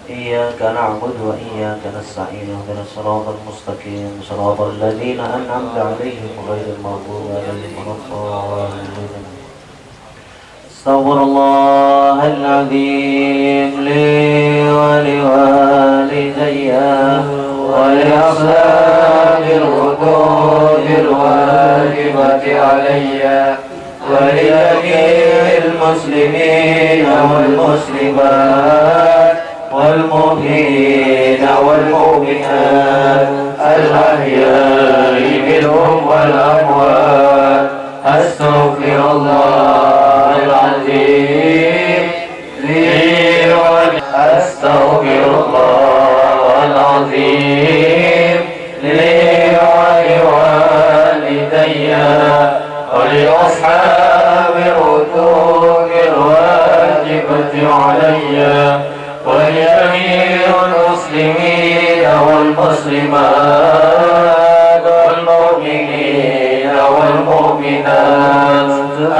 إياك نعبد وإياك نستعين اهدنا الصراط المستقيم صراط الذين أنعمت عليهم غير المغضوب عليهم ولا الضالين. استغفر الله العظيم لي ولوالدي ولأصحاب الحدود الواجبة علي ولجميع المسلمين والمسلمات والمؤمنين والمؤمنات الأحياء منهم والأموات. أستغفر الله العظيم لي أستغفر الله العظيم لي ولوالدي ولأصحاب الحدود الواجبة علي ولجميع المسلمين والمسلمات والمؤمنين والمؤمنات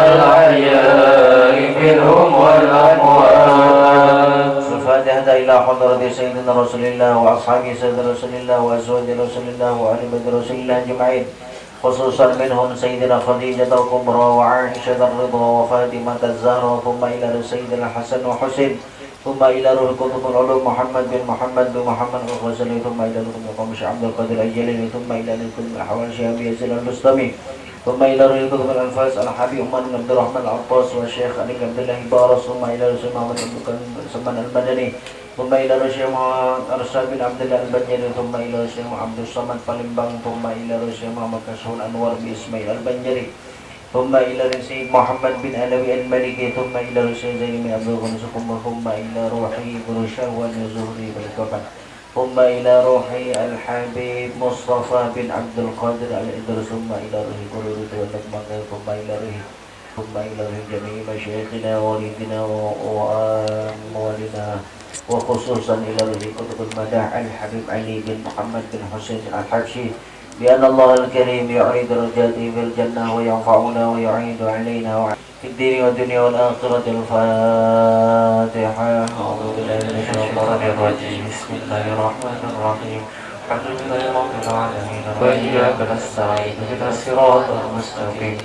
الأحياء منهم والأموات. الفاتحة إلى حضرة سيدنا رسول الله وأصحاب سيدنا رسول الله وأزواج رسول الله وآل بيت رسول الله أجمعين، خصوصا منهم سيدنا خديجة الكبرى وعائشة الرضا وفاطمة الزهراء، ثم إلى سيدنا الحسن وحسين، ثم إلى روح القدس العلوم محمد بن محمد الغزالي، ثم إلى روح المقام شيخ عبد القادر الجليلي، ثم إلى روح الأحوال شيخ أبي يزيد البستمي، ثم إلى روح القدس الأنفاس الحبيب عمر بن عبد الرحمن العطاس والشيخ علي بن عبد الله بارس، ثم إلى روح محمد بن سلمان المدني، ثم إلى روح محمد أرشاد بن عبد الله البنجري، ثم إلى روح عبد الصمد Palembang، ثم إلى روح محمد كشف الأنوار بإسماعيل البنجري، ثم إلى رسول محمد بن علوي المالكي، ثم إلى رسول زين بن عبد الغني، ثم إلى روحي بن شهوان الزهري بالكفن، ثم إلى روحي الحبيب مصطفى بن عبد القادر الإدريس، ثم إلى روحي قرورة والنقمة، ثم إلى روحي جميع مشايخنا ووالدنا وأموالنا، وخصوصا إلى روحي قطب المداح الحبيب علي بن محمد بن حسين الحبشي، بأن الله الكريم يعيد درجاته في الجنة وينفعنا ويعيد علينا في الدين والدنيا والآخرة. الفاتحة. أعوذ بالله من الشيطان الرجيم. بسم الله الرحمن الرحيم. الحمد لله رب العالمين وإياك نستعين اهدنا الصراط المستقيم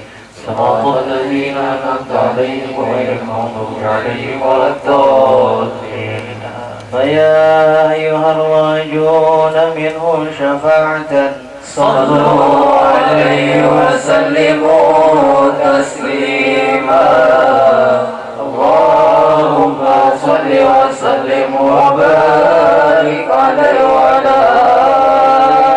صراط الذين أنعمت عليهم غير المغضوب عليهم ولا الضالين. فيا أيها الراجون منه شفاعة صلوا عليه وسلموا تسليما. اللهم صل وسلم وبارك عليه وعلى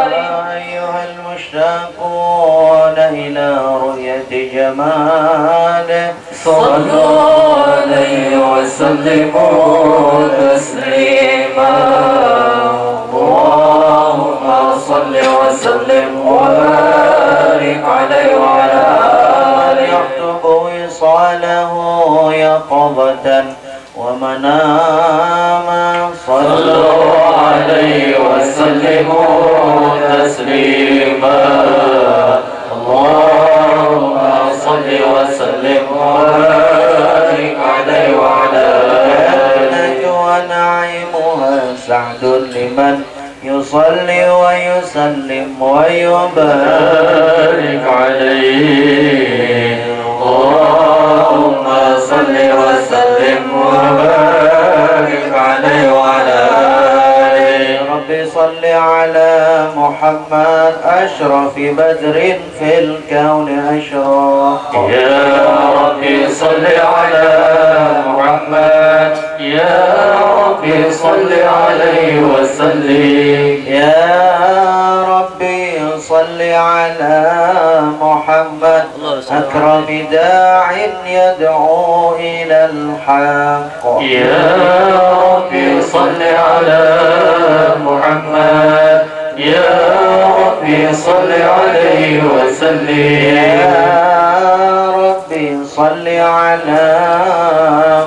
آله. أيها المشتاقون إلى رؤية جماله صلوا عليه وسلموا تسليما. صل وسلم وبارك عليه وعلى آله. يكتب وصاله يقظة ومناما صلوا عليه وسلموا تسليما. اللهم صل وسلم وبارك عليه وعلى آله. ونعيمها سعد لمن يصلي ويسلم ويبارك عليه. اللهم صل وسلم وبارك عليه وعلى آله. رب صل على محمد أشرف بدر في الكون أشرق. يا رب صل على محمد يا رب صل عليه وسلم. يا ربي صل على محمد أكرم داع يدعو إلى الحق. يا ربي صل على محمد يا ربي صل عليه وسلم. يا ربي صل على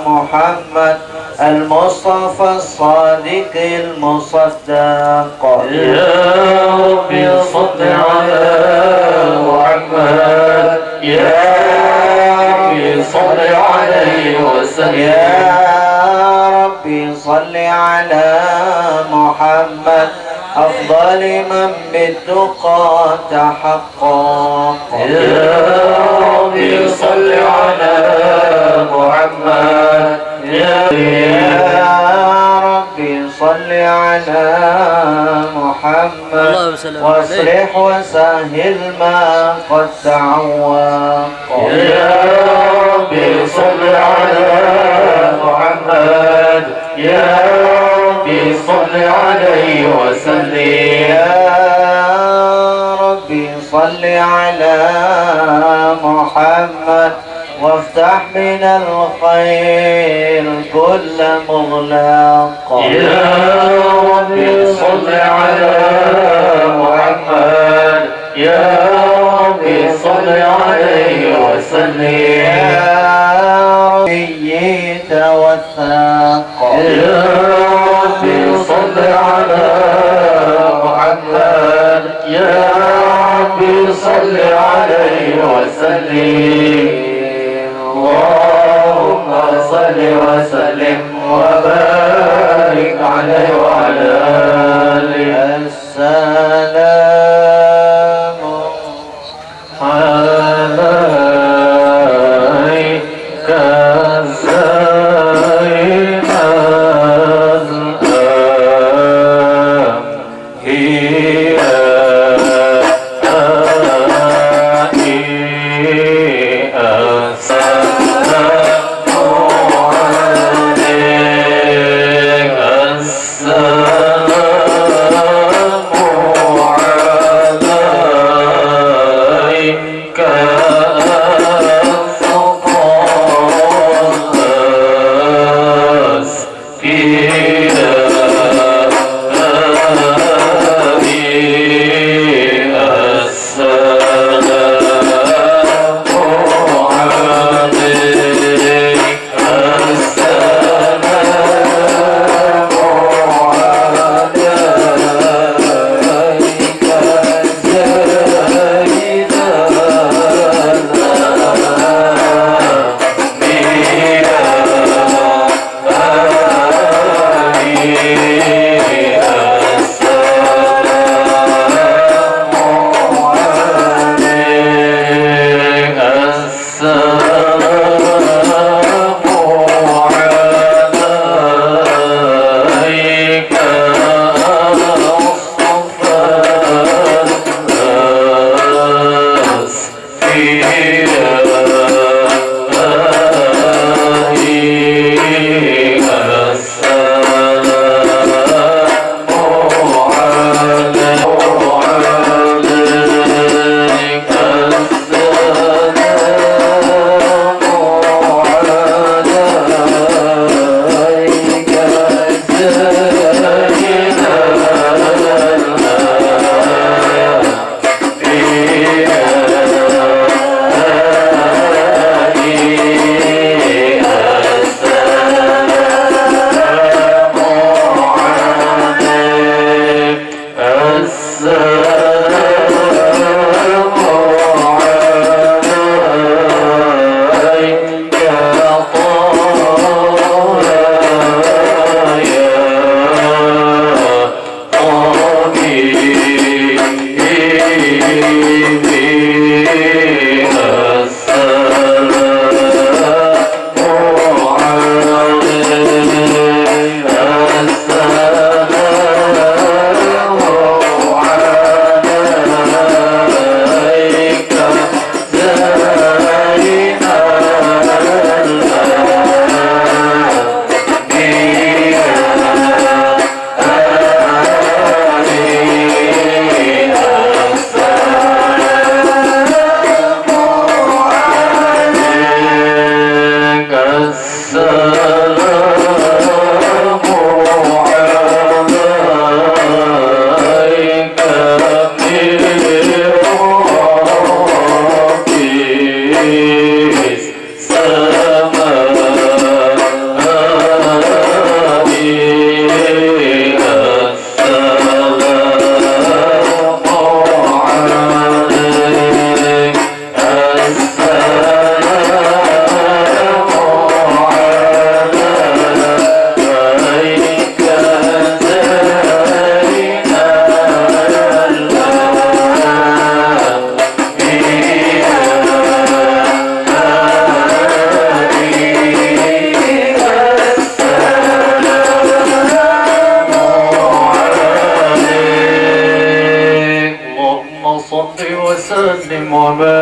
محمد المصطفى الصادق المصدق. يا ربي صل على محمد يا ربي صل عليه وسلم يا ربي صل على محمد أفضل من بالتقى تحقق. يا ربي صل على محمد يا ربي صل على محمد واصلح وسهل ما قد تعوق. يا ربي صل على محمد يا ربي صل عليه وسلم. يا ربي صل على محمد وافتح من الخير كل مغلق. يا ربي صل على محمد يا ربي صل عليه وسلم. يا ربي توثق. يا ربي صل على محمد يا ربي صل عليه وسلم. اللهم صل وسلم وبارك عليه وعلى آله. السلام عليك زين الأنبياء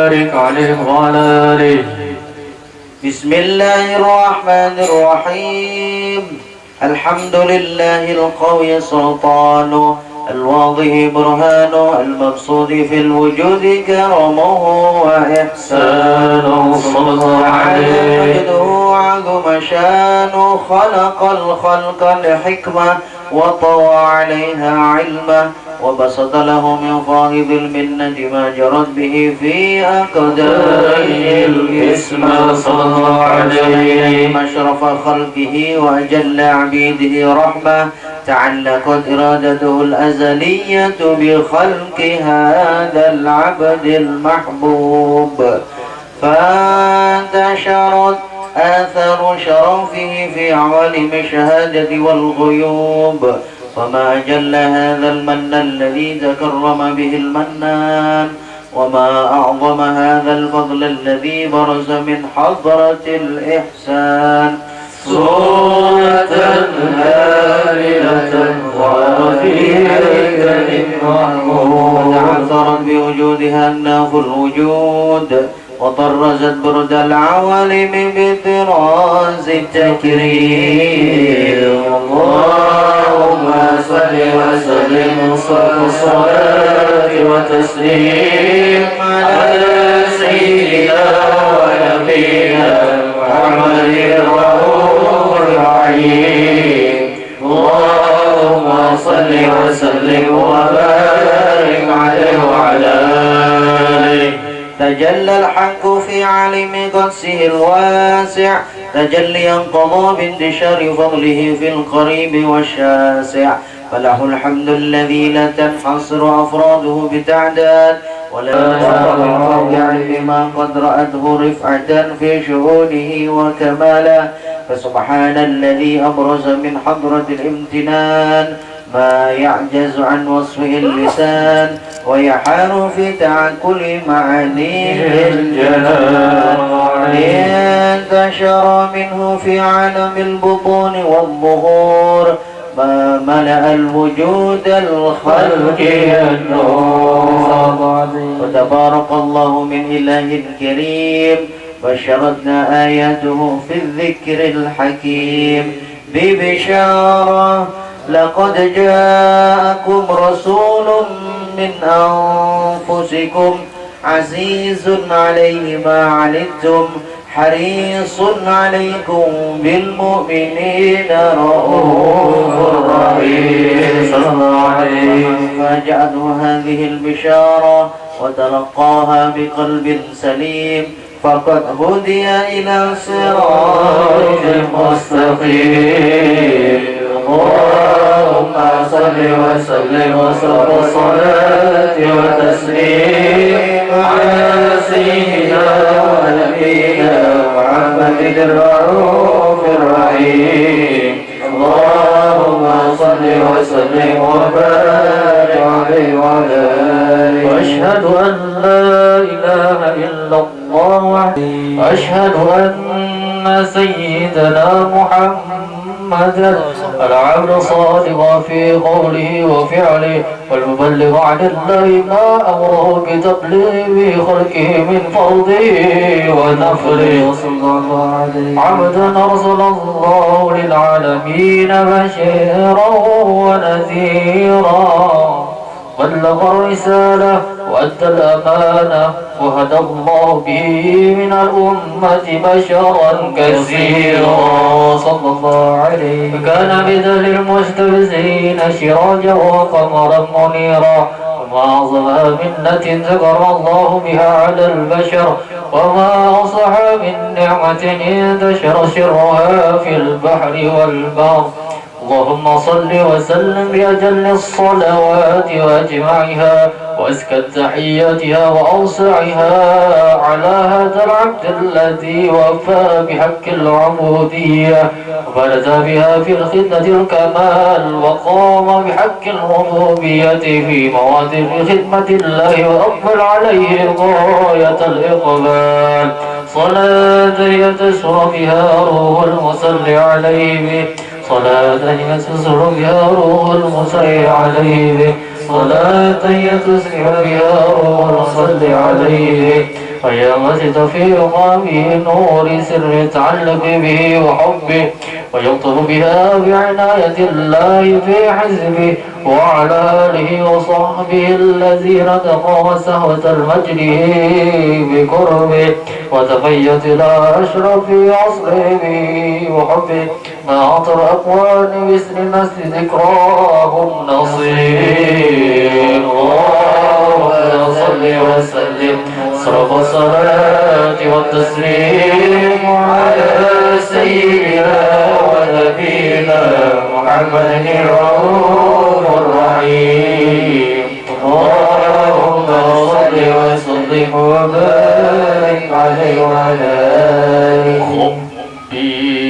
وبارك عليه وعلى آله. بسم الله الرحمن الرحيم. الحمد لله القوي سلطانه، الواضح برهانه، المقصود في الوجود كرمه وإحسانه، صلى الله عليه. عبده عظم شانه، خلق الخلق لحكمة وطوى عليها علمه، وبسط له من فائض المنة ما جرت به في أقداره الاسم صلى الله عليه. أشرف خلقه وأجل عبيده رحمة، تعلقت إرادته الأزلية بخلق هذا العبد المحبوب، فانتشرت آثار شرفه في عوالم الشهادة والغيوب. وما أجل هذا المن الذي تكرم به المنان، وما أعظم هذا الفضل الذي برز من حضرة الإحسان. صورة هائلة وفيك محمود، تعثرت بوجودها الناف الوجود، وطرزت برد العوالم بطراز التكريم. اللهم صل وسلم صلاة وتسليم على سيدنا ونبينا محمد الرؤوف الرحيم. اللهم صل وسلم وبارك عليه وعلى آله. تجلى الحق في عالم قدسه الواسع، تجليا قضى بانتشار فضله في القريب والشاسع، فله الحمد الذي لا تنحصر أفراده بتعداد، ولا تفرق الفوق بما قد رأته رفعة في شؤونه وكمالا. فسبحان الذي أبرز من حضرة الامتنان ما يعجز عن وصفه اللسان، ويحار في تعقل معانيه الجنان. انتشر منه في عالم البطون والظهور ما ملأ الوجود الخلق النور. وتبارك الله من إله كريم، بشرتنا آياته في الذكر الحكيم ببشارة: لقد جاءكم رسول من أنفسكم عزيز عليه ما عنتم حريص عليكم بالمؤمنين رؤوف رحيم. صلى الله عليه. فاجأته هذه البشارة وتلقاها بقلب سليم، فقد هدي إلى صراط مستقيم. اللهم صل وسلم صلاة وتسليم على سيدنا ونبينا محمد الرؤوف الرحيم. اللهم صل وسلم وبارك عليه وعلى آله. واشهد أن لا إله إلا الله وحده، واشهد أن سيدنا محمدا العبد الصادق في قوله وفعله، والمبلغ عن الله ما أمره بتقليب خلقه من فرضه ونفله. عبدا أرسل الله للعالمين بشيرا ونذيرا، بلغ الرسالة وأدى الأمانة، وهدى الله به من الأمة بشرا كثيرا. صلى الله عليه. كان بدل المستبزين سراجا وقمرا منيرا، وما أعظمها منة ذكر الله بها على البشر، وما أصح من نعمة انتشر سرها في البحر والبر. اللهم صل وسلم بأجل الصلوات وأجمعها وأزكى تحياتها وأوسعها على هذا العبد الذي وفى بحق العبودية وبرز بها في الخدمة الكمال، وقام بحق الربوبية في موادر خدمة الله، وأقبل عليه غاية الإقبال. صلاة يتسر بها روح المصلي عليه، صلاة يتسر بها روح المصلي عليه، صلاة يتسر بها روح المصلي عليه، ويا مسجد في رقابه نور سر تعلق به وحبه ويطلب بها بعناية الله في حزبه وعلى آله وصحبه الذين تقوا سهوة المجد بقربه وتفيت إلى أشرف عصره وحبه ما عطر أقوان باسم نسل ذكراهم نصير اللهم صل وسلم صرف الصلاة والتسليم على سيدنا ونبينا محمد الرؤوف الرحيم اللهم صل وسلم وبارك عليه وعلى آله خبيري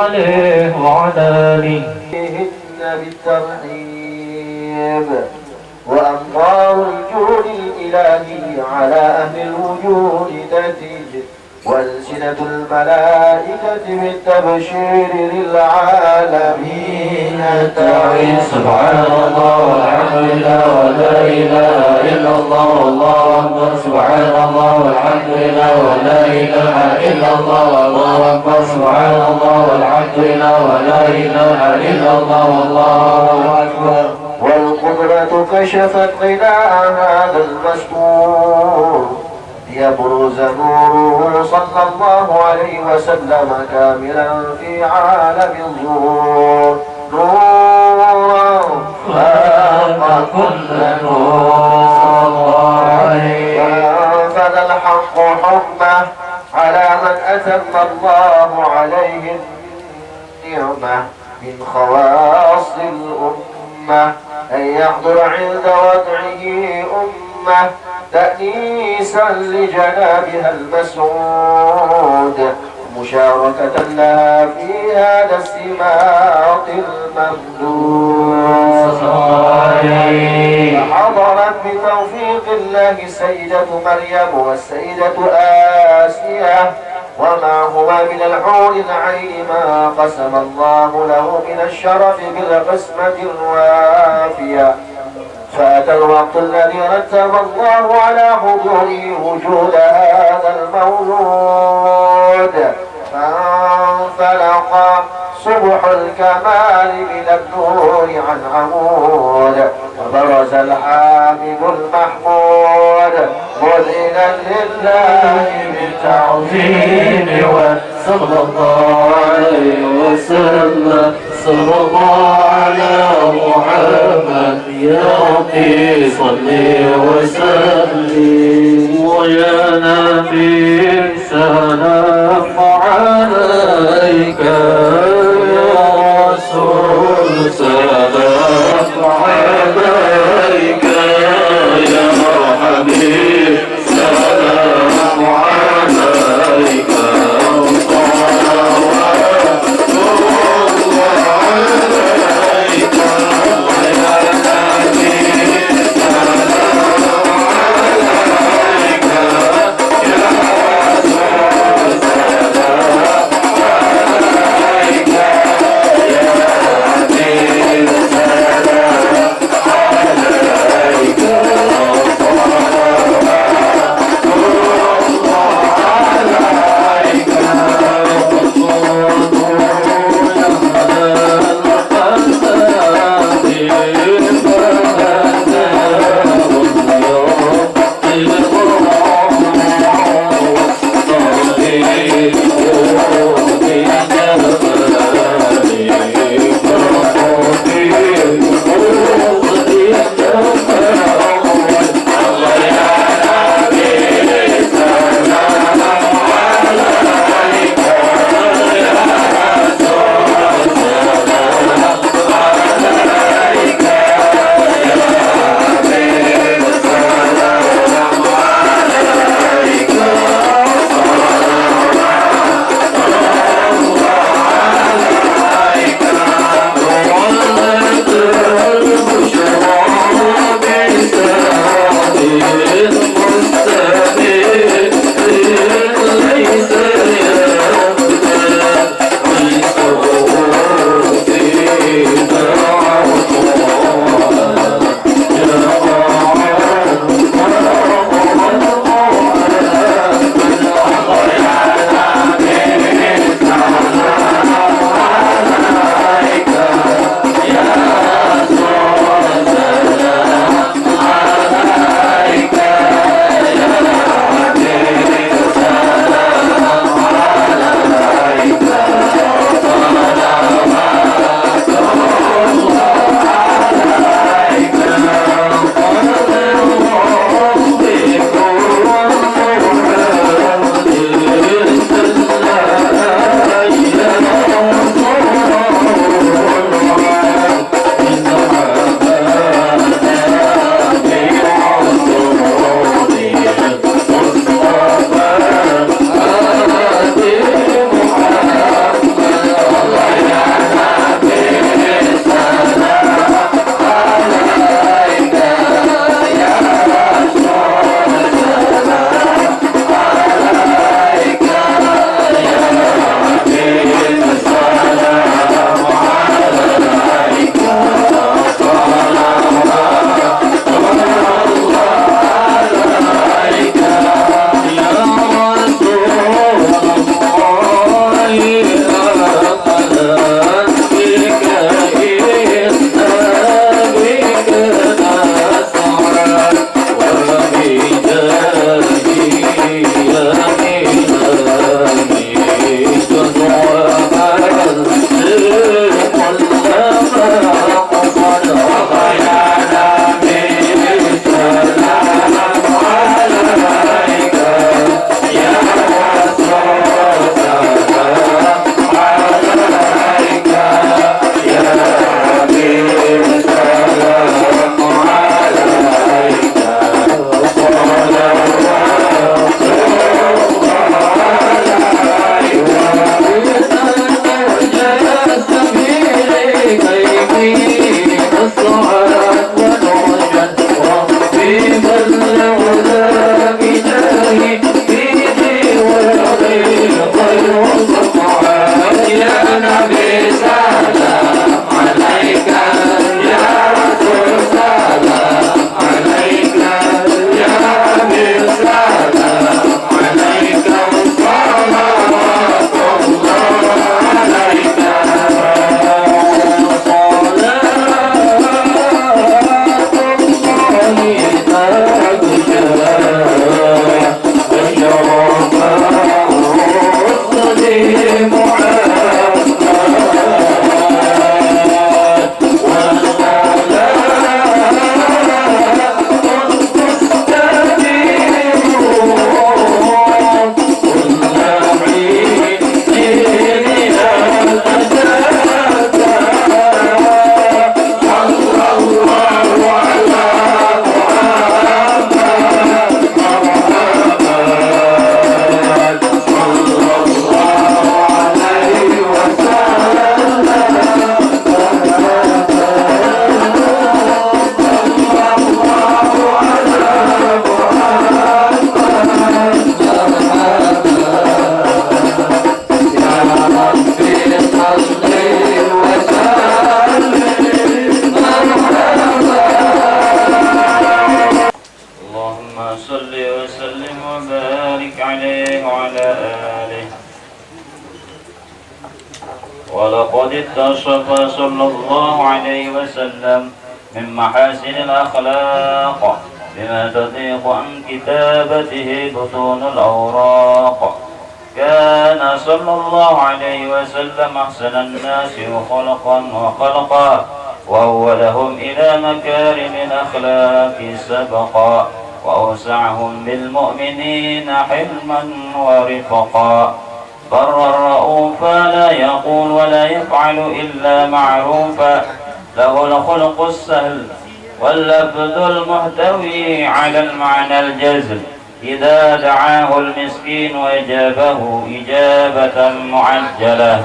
عليه وعلى آله بالترحيب وأمطار الجود الإلهي على أهل الوجود تتيج وألسنة الملائكة بالتبشير للعالمين تعيش سبحان الله والحمد لله ولا إله إلا الله والله أكبر سبحان الله والحمد لله ولا إله إلا الله والله أكبر سبحان الله والحمد لله ولا إله إلا الله والله أكبر. والقدرة كشفت غناء هذا المستور ليبرز نوره صلى الله عليه وسلم كاملا في عالم الظهور نورا فاق كل نور فانفذ الحق حكمه على من أتم الله عليه النعمة من خواص الأمة أن يحضر عند وضعه أمة تأنيسا لجنابها المسعود مشاركة لها في هذا السباق الممدود فحضرت بتوفيق الله السيدة مريم والسيدة آسيا ومعهما من الحور العين ما قسم الله له من الشرف بالقسمة الوافية فأتى الوقت الذي رتب الله على حضوره وجود هذا المولود فانفلق صبح الكمال من النور عن عمود وبرز الحامد المحمود مذعنا لله بالتعظيم صلى الله عليه وسلم صلى الله على محمد يا ربي صل وسلم ويا نبي سلام عليك يا رسول سلام عليك يا حبيب سلام عليك اللهم صل وسلم وبارك عليه وعلى آله. ولقد اتصف صلى الله عليه وسلم من محاسن الأخلاق بما تضيق عن كتابته بطون الأوراق. كان صلى الله عليه وسلم أحسن الناس خلقا وخلقا، وأولهم إلى مكارم الأخلاق سبقا، وأوسعهم بالمؤمنين حلما ورفقا. برا رؤوفا لا يقول ولا يفعل إلا معروفا، له الخلق السهل واللفظ المحتوي على المعنى الجزل، إذا دعاه المسكين وأجابه إجابة معجلة.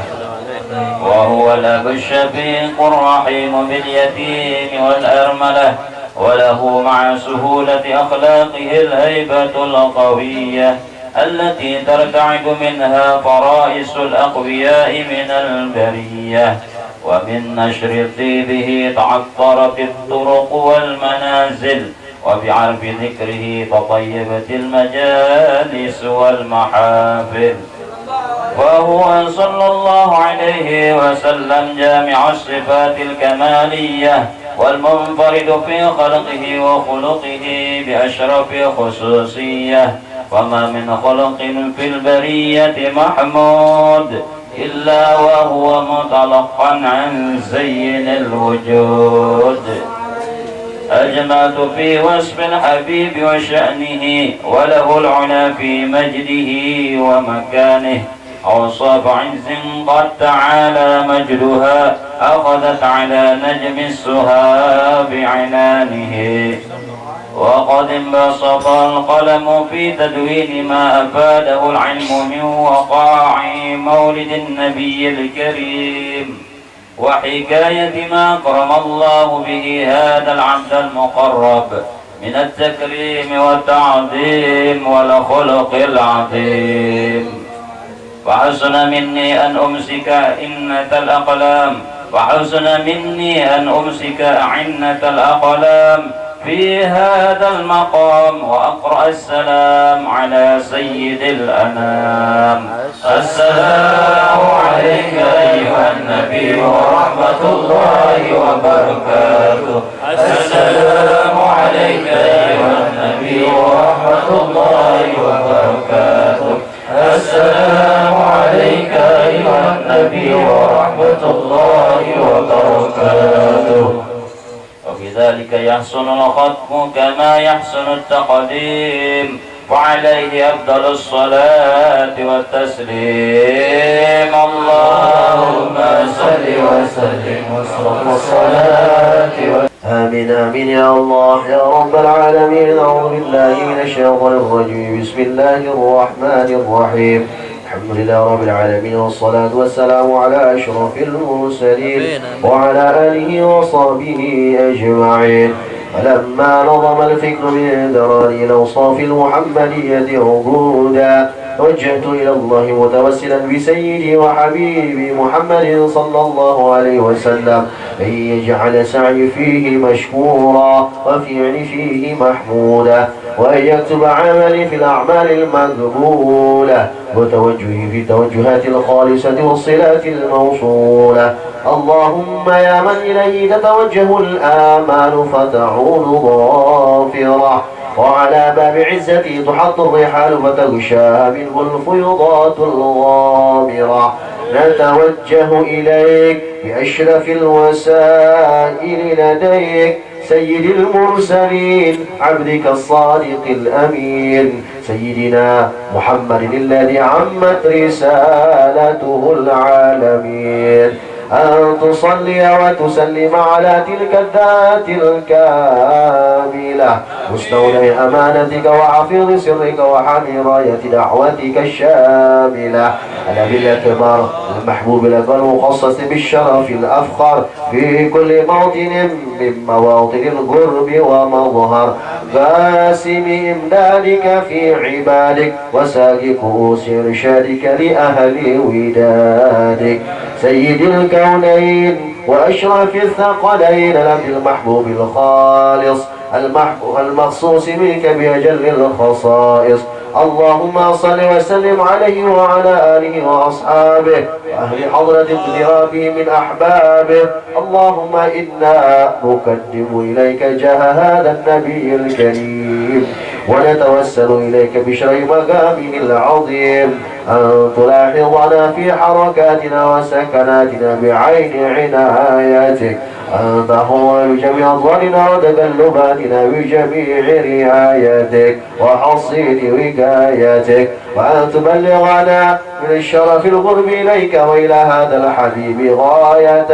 وهو الأب الشفيق الرحيم باليتيم والأرملة، وله مع سهولة أخلاقه الهيبة القوية التي ترتعد منها فرائس الأقوياء من البرية. ومن نشر طيبه تعطرت الطرق والمنازل، وبعرف ذكره تطيبت المجالس والمحافل. وهو صلى الله عليه وسلم جامع الصفات الكمالية، والمنفرد في خلقه وخلقه بأشرف خصوصية. وما من خلق في البرية محمود إلا وهو متلقا عن زين الوجود. أجمعت في وصف الحبيب وشأنه، وله العلا في مجده ومكانه. أوصاف عز قد تعالى مجدها، أخذت على نجم السها بعنانه. وقد انبسط القلم في تدوين ما أفاده العلم من وقاع مولد النبي الكريم، وحكاية ما أكرم الله به هذا العبد المقرب من التكريم والتعظيم والخلق العظيم. فحسن مني أن أمسك عنة الأقلام، وحسن مني أن أمسك عنة الأقلام في هذا المقام، وأقرأ السلام على سيد الأنام. السلام عليك أيها النبي ورحمة الله وبركاته. السلام عليك أيها النبي ورحمة الله وبركاته. السلام عليك أيها النبي ورحمة الله وبركاته. وبذلك يحسن الختم كما يحسن التقديم، وعليه أفضل الصلاة والتسليم. اللهم صل وسلم وصل الصلاة. آمين آمين يا الله يا رب العالمين. أعوذ بالله من الشيطان الرجيم. بسم الله الرحمن الرحيم. الحمد لله رب العالمين، والصلاة والسلام على أشرف المرسلين وعلى آله وصحبه أجمعين. فلما نظم الفكر من دراري الأوصاف المحمدية عبودا، توجهت إلى الله متوسلا بسيدي وحبيبي محمد صلى الله عليه وسلم أن يجعل سعي فيه مشكورا وفعلي فيه محمودا، وأن يكتب عملي في الأعمال المقبولة، وتوجهي في التوجهات الخالصة والصلات الموصولة. اللهم يا من إليه تتوجه الآمال فتعود ظافرة، وعلى باب عزتي تحط الرحال فتغشاها منه الفيضات الغامرة، نتوجه إليك بأشرف الوسائل لديك سيد المرسلين عبدك الصادق الأمين سيدنا محمد الذي عمت رسالته العالمين، أن تصلي وتسلم على تلك الذات الكاملة مستودع أمانتك وحفيظ سرك وحامي راية دعوتك الشاملة، النبي الأكبر المحبوب لك المخصص بالشرف الأفخر في كل موطن من مواطن القرب ومظهر، باسم إمدادك في عبادك وساق كؤوس إرشادك لأهل ودادك، سيد الكونين وأشرف الثقلين العبد المحبوب الخالص المخصوص منك بأجل الخصائص. اللهم صل وسلم عليه وعلى آله وأصحابه وأهل حضرة اقترابه من أحبابه. اللهم إنا نقدم إليك جاه هذا النبي الكريم ونتوسل إليك بشرع مقامه العظيم أن تلاحظنا في حركاتنا وسكناتنا بعين عنايتك، أن تحفظنا بجميع أضرارنا وتقلباتنا بجميع رعايتك وحصين وقايتك، وأن تبلغنا من الشرف القرب إليك وإلى هذا الحبيب غاية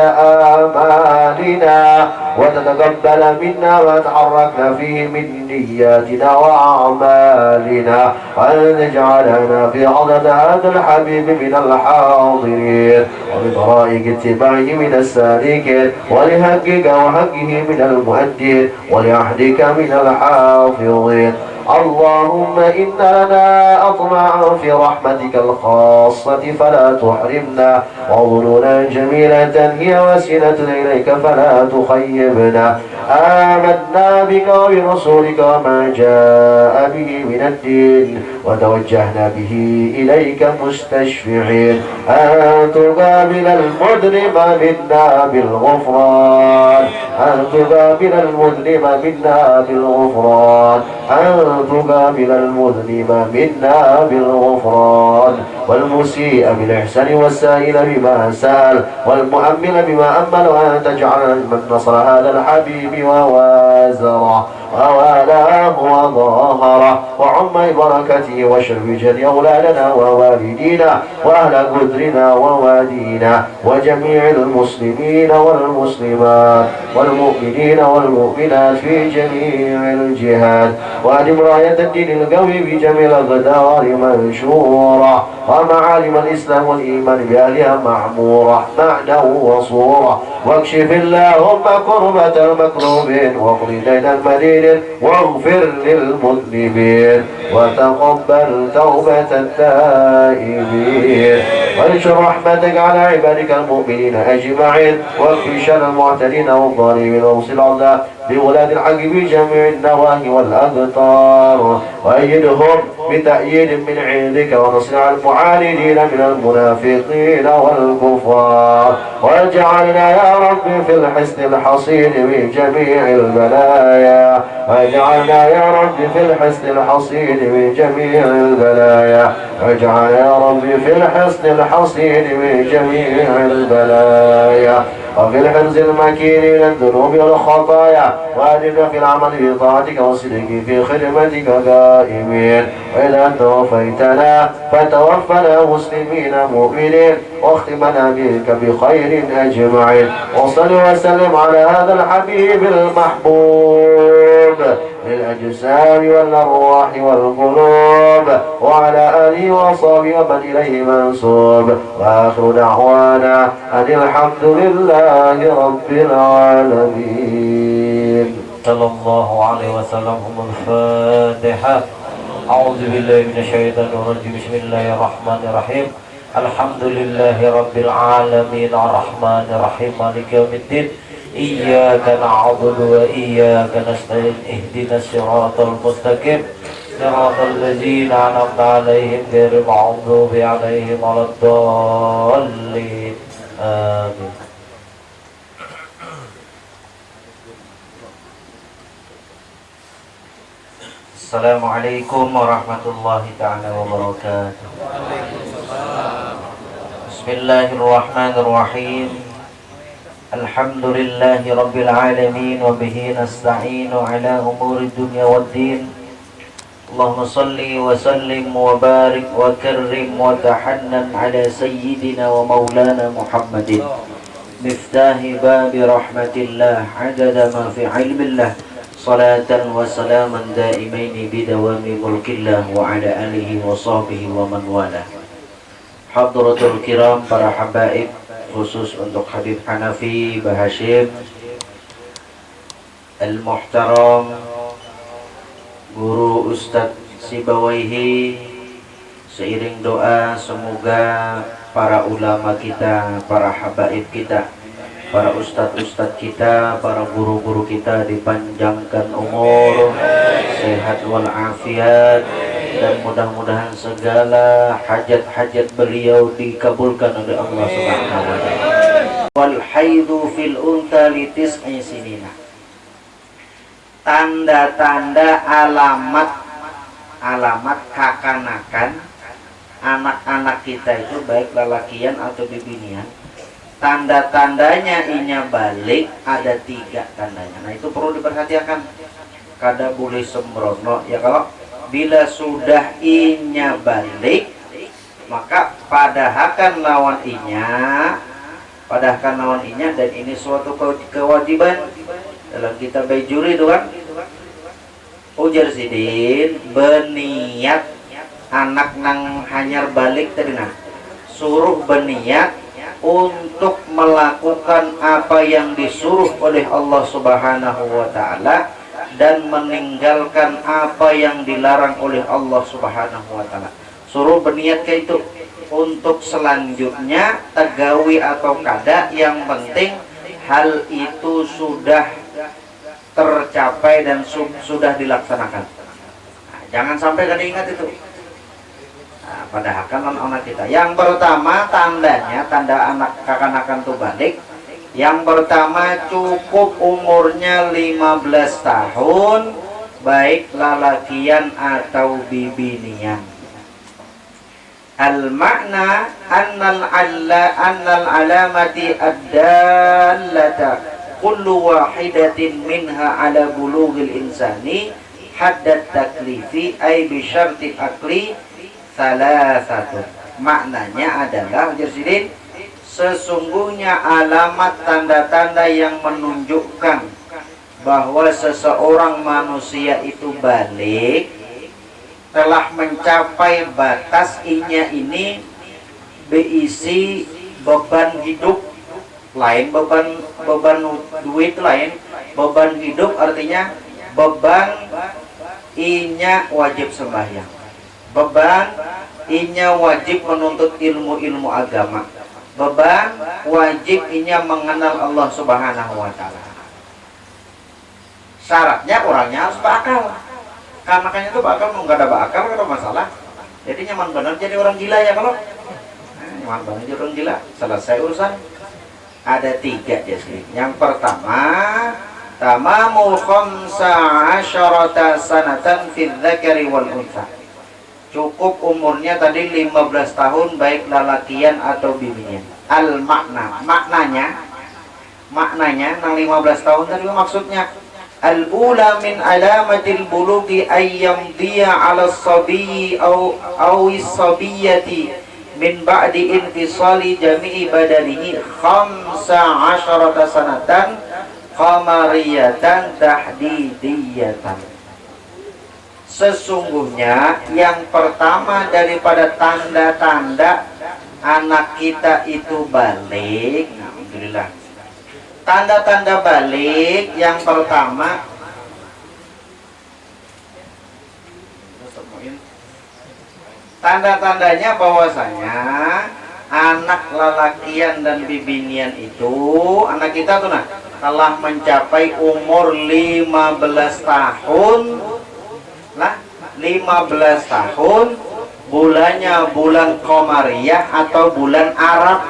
آمالنا، وتتقبل منا ما تحركنا فيه من نياتنا وأعمالنا، وأن تجعلنا في حضرة هذا الحبيب من الحاضرين، وبطرائق اتباعه من السالكين، ولحقك وحقه من المؤدين، ولعهدك من الحافظين. اللهم إن لنا أطمعا في رحمتك الخاصة فلا تحرمنا، وظنونا جميلة هي وسيلة إليك فلا تخيبنا. آمنا بك وبرسولك وما جاء به من الدين، وتوجهنا به إليك مستشفعين أن تقابل المذنب منا بالغفران، أن تقابل المذنب منا بالغفران، أن تقابل المذنب منا بالغفران، والمسيء بالإحسان والسائل بما سأل والمؤمل بما أمل، وأن تجعل من نصر هذا الحبيب ووازره ووالاه وظاهره وعم بركته وشرف جد أولادنا ووالدينا وأهل قدرنا ووادينا وجميع المسلمين والمسلمات والمؤمنين والمؤمنات في جميع الجهات، وأدم راية الدين القوي بجميع الأقدار منشورة، ومعالم الإسلام والإيمان بأهلها معمورة معنى وصورة، واكشف اللهم كربة المكروبين واقض دين المدين واغفر للمذنبين، وتقبل توبة التائبين، وانشر رحمتك على عبادك المؤمنين أجمعين، واكفي شر المعتدين والظالمين، ووصل الأعداء بولاد الحق بجميع النواهي والأقطار، وأيدهم بتأييد من عندك، ونصر على المعاندين من المنافقين والكفار، واجعلنا يا رب في الحسن الحصين من جميع البلايا، واجعلنا يا رب في الحسن الحصين من جميع البلايا، واجعلنا يا رب في الحسن الحصين من جميع البلايا، وفي الحرز المكين من الذنوب والخطايا، وأجرنا في العمل بطاعتك والصدق في خدمتك قائمين، وإذا توفيتنا فتوفنا مسلمين مؤمنين، واختمنا بك بخير أجمعين، وصل وسلم على هذا الحبيب المحبوب للأجسام والأرواح والقلوب، وعلى آله وصحبه ومن إليه منسوب، وآخر دعوانا أن الحمد لله رب العالمين. صلى الله عليه وسلم. الفاتحة. أعوذ بالله من الشيطان الرجيم. بسم الله الرحمن الرحيم. الحمد لله رب العالمين الرحمن الرحيم مالك يوم الدين. إياك نعبد وإياك نستعين. اهدنا الصراط المستقيم صراط الذين أنعمت عليهم غير المغضوب عليهم ولا الضالين. آمين. Assalamualaikum warahmatullahi ta'ala wabarakatuh. Bismillahirrahmanirrahim. Alhamdulillahi rabbil alamin, wa bihi nasta'inu ala umuri dunya waddin. Allahumma salli wa sallim wa barik wa karrim wa tahannan ala sayyidina wa maulana Muhammadin miftahi babi rahmatillah adada ma fi ilmillah, salatan wa salaman daimaini bidawami mulkillah wa ala alihi wa sahbihi wa man wala. Hadratul kiram, para habaib, khusus untuk Habib Hanafi Bahashim Al-Muhtaram, Guru Ustadz Sibawaihi, seiring doa semoga para ulama kita, para habaib kita para ustadz-ustadz kita, para guru-guru kita dipanjangkan umur, sehat walafiat, dan mudah-mudahan segala hajat-hajat beliau dikabulkan oleh Allah Subhanahu wa taala. Wal haidu fil unta li tis'i sinina. Tanda-tanda alamat kakanakan anak-anak kita itu baik lelakian atau bibinian. Tanda-tandanya inya balik ada 3 tandanya. Nah itu perlu diperhatikan. Kada boleh sembrono ya, kalau bila sudah inya balik maka padahkan lawan inya, dan ini suatu kewajiban dalam kitab Baijuri itu kan. Ujar sidin berniat anak nang hanyar balik tadi nah, suruh berniat untuk melakukan apa yang disuruh oleh Allah Subhanahu wa taala dan meninggalkan apa yang dilarang oleh Allah Subhanahu wa taala. Suruh berniat ke itu untuk selanjutnya tegawi atau kada, yang penting hal itu sudah tercapai dan sudah dilaksanakan. Nah, jangan sampai kada ingat itu. Nah, padahal kan anak kita. Yang pertama tandanya, tanda anak kakanakan tuh balik. Yang pertama cukup umurnya 15 tahun, baik lalakian atau bibinian. Al-makna annal alamati ad-dallata kullu wahidatin minha ala bulughil insani haddat taklifi ay bi syarti akli salasatun. Maknanya adalah jadi sesungguhnya alamat tanda-tanda yang menunjukkan bahwa seseorang manusia itu balik telah mencapai batas inya ini berisi beban hidup lain, beban duit lain, beban hidup artinya beban inya wajib sembahyang, beban inya wajib menuntut ilmu agama, beban wajib inya mengenal Allah Subhanahu wa taala. Syaratnya orangnya harus berakal. Karena makanya itu bakal nggak ada bakal, nggak ada masalah. Jadi nyaman benar jadi orang gila ya kalau. Nyaman benar jadi orang gila. Selesai urusan. Ada 3 jadi. Yang pertama, tamamu 15 sanatan fil dzakari wal untha. Cukup umurnya tadi 15 tahun baik lalakian atau bibinian. Al maknanya nang 15 tahun tadi maksudnya al-ula min alamatil bulughi ayyam dia 'ala as-sabiyyi aw as-sabiyyati min ba'di infisali jami'i badanihi 15 sanatan qamariyatan tahdidiyatan. Sesungguhnya yang pertama daripada tanda-tanda anak kita itu balik, alhamdulillah. Tanda-tanda balik yang pertama tanda-tandanya bahwasanya anak lelakian dan bibinian itu, anak kita tuh nah telah mencapai umur 15 tahun. Nah, 15 tahun, bulannya bulan Qamariyah atau bulan Arab.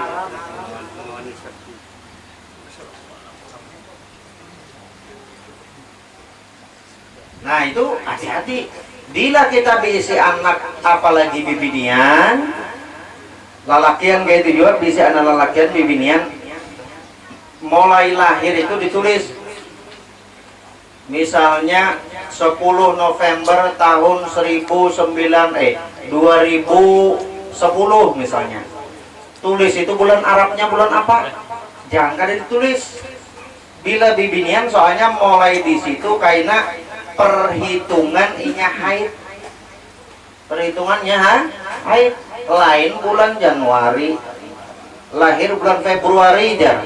Nah itu hati-hati. Bila kita berisi anak apalagi bibinian, lalakian kayak itu juga berisi anak lalakian bibinian, mulai lahir itu ditulis. Misalnya 10 November tahun 2010 misalnya. Tulis itu bulan Arabnya bulan apa? Jangan ada ditulis. Bila bibinian soalnya mulai di situ karena perhitungan inya haid. Perhitungannya haid. Lain bulan Januari, lahir bulan Februari jar.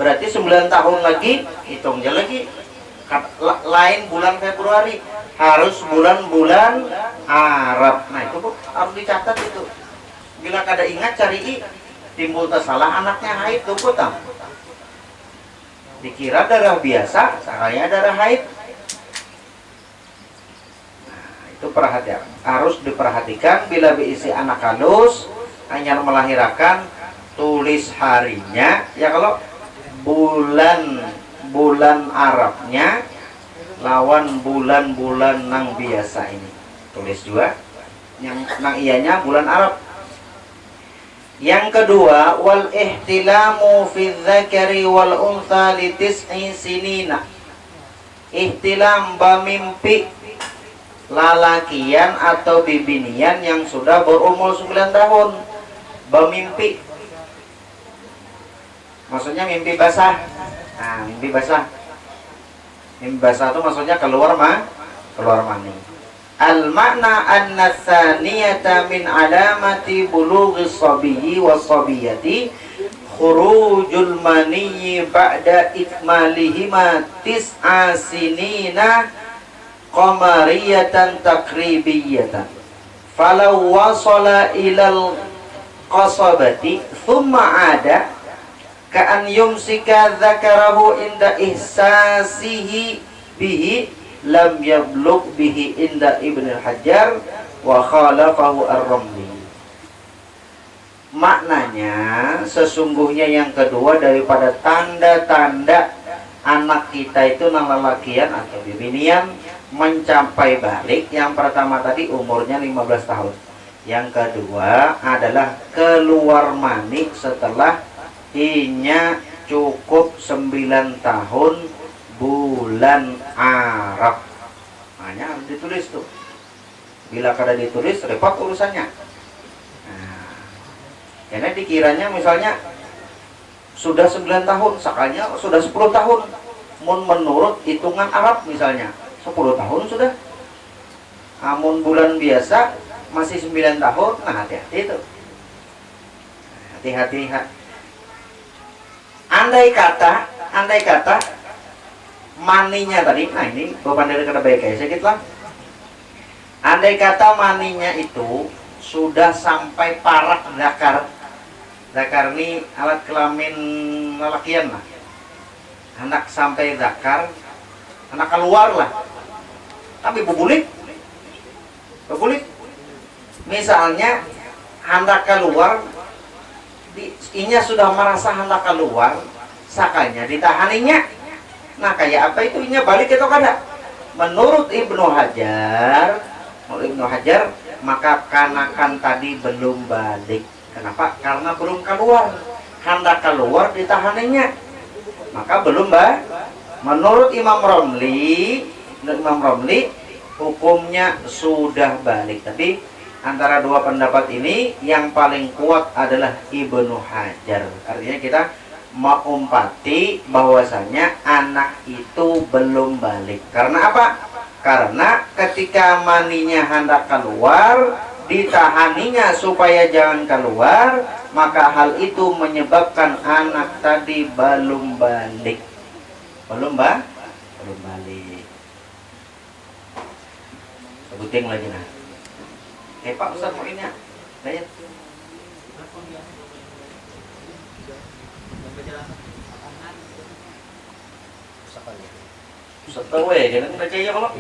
Berarti 9 tahun lagi hitung aja lagi. Lain bulan Februari, harus bulan-bulan Arab. Nah itu harus dicatat itu. Bila kada ingat cari timbul salah anaknya haid tuh kutang. Dikira darah biasa, sakanya darah haid. Nah, itu perhatian. Harus diperhatikan bila berisi anak halus, hanya melahirkan tulis harinya. Ya kalau bulan Arabnya lawan bulan-bulan nang biasa ini. Tulis juga yang nang iyanya bulan Arab. Yang kedua, wal ihtilamu fi dzakari wal untha li tis'i sinina. Ihtilam bamimpi lalakian atau bibinian yang sudah berumur 9 tahun. Bamimpi. Maksudnya mimpi basah. Nah, mimpi basah. Mimpi basah itu maksudnya keluar mani. Al-makna anna tsaniyata min alamati bulughi sabiyyi was-sabiyati khurujul maniyyi ba'da ikmalihima tis'a sinina qamariyatan takribiyatan falau wasala ilal qasabati thumma ada ka'an yumsika dzakarahu inda ihsasihi bihi lam yablugh bihi inda Ibnu Hajar wa khalafahu ar-Ramli. Maknanya sesungguhnya yang kedua daripada tanda-tanda anak kita itu nang lelakian atau bibinian mencapai balik. Yang pertama tadi umurnya 15 tahun. Yang kedua adalah keluar mani setelah inya cukup 9 tahun bulan Arab. Hanya harus ditulis tuh. Bila kada ditulis repot urusannya. Nah, karena dikiranya misalnya sudah 9 tahun, sakanya sudah 10 tahun. Menurut hitungan Arab misalnya 10 tahun sudah. Amun bulan biasa masih 9 tahun. Nah, hati-hati itu. Hati-hati. Andai kata maninya tadi, nah ini beban dari kata baik ya sedikit lah. Andai kata maninya itu sudah sampai parak zakar. Zakar ini alat kelamin lelakian lah. Anak sampai zakar, anak keluar lah. Tapi bebulik. Misalnya hendak keluar, inya sudah merasa hendak keluar, sakanya ditahaninya. Nah kayak apa itu inya balik atau kada? Menurut Ibnu Hajar, maka kanakan tadi belum balik. Kenapa? Karena belum keluar. Hendak keluar ditahaninya, maka belum menurut Imam Romli hukumnya sudah balik. Tapi antara dua pendapat ini yang paling kuat adalah Ibnu Hajar. Artinya kita mengumpati bahwasanya anak itu belum balik. Karena apa? Karena ketika maninya hendak keluar, ditahaninya supaya jangan keluar, maka hal itu menyebabkan anak tadi belum balik. Belum balik. Sebutin lagi nah. Pak Ustaz mau ini ya? Lihat. Setahu ya, jangan percaya kalau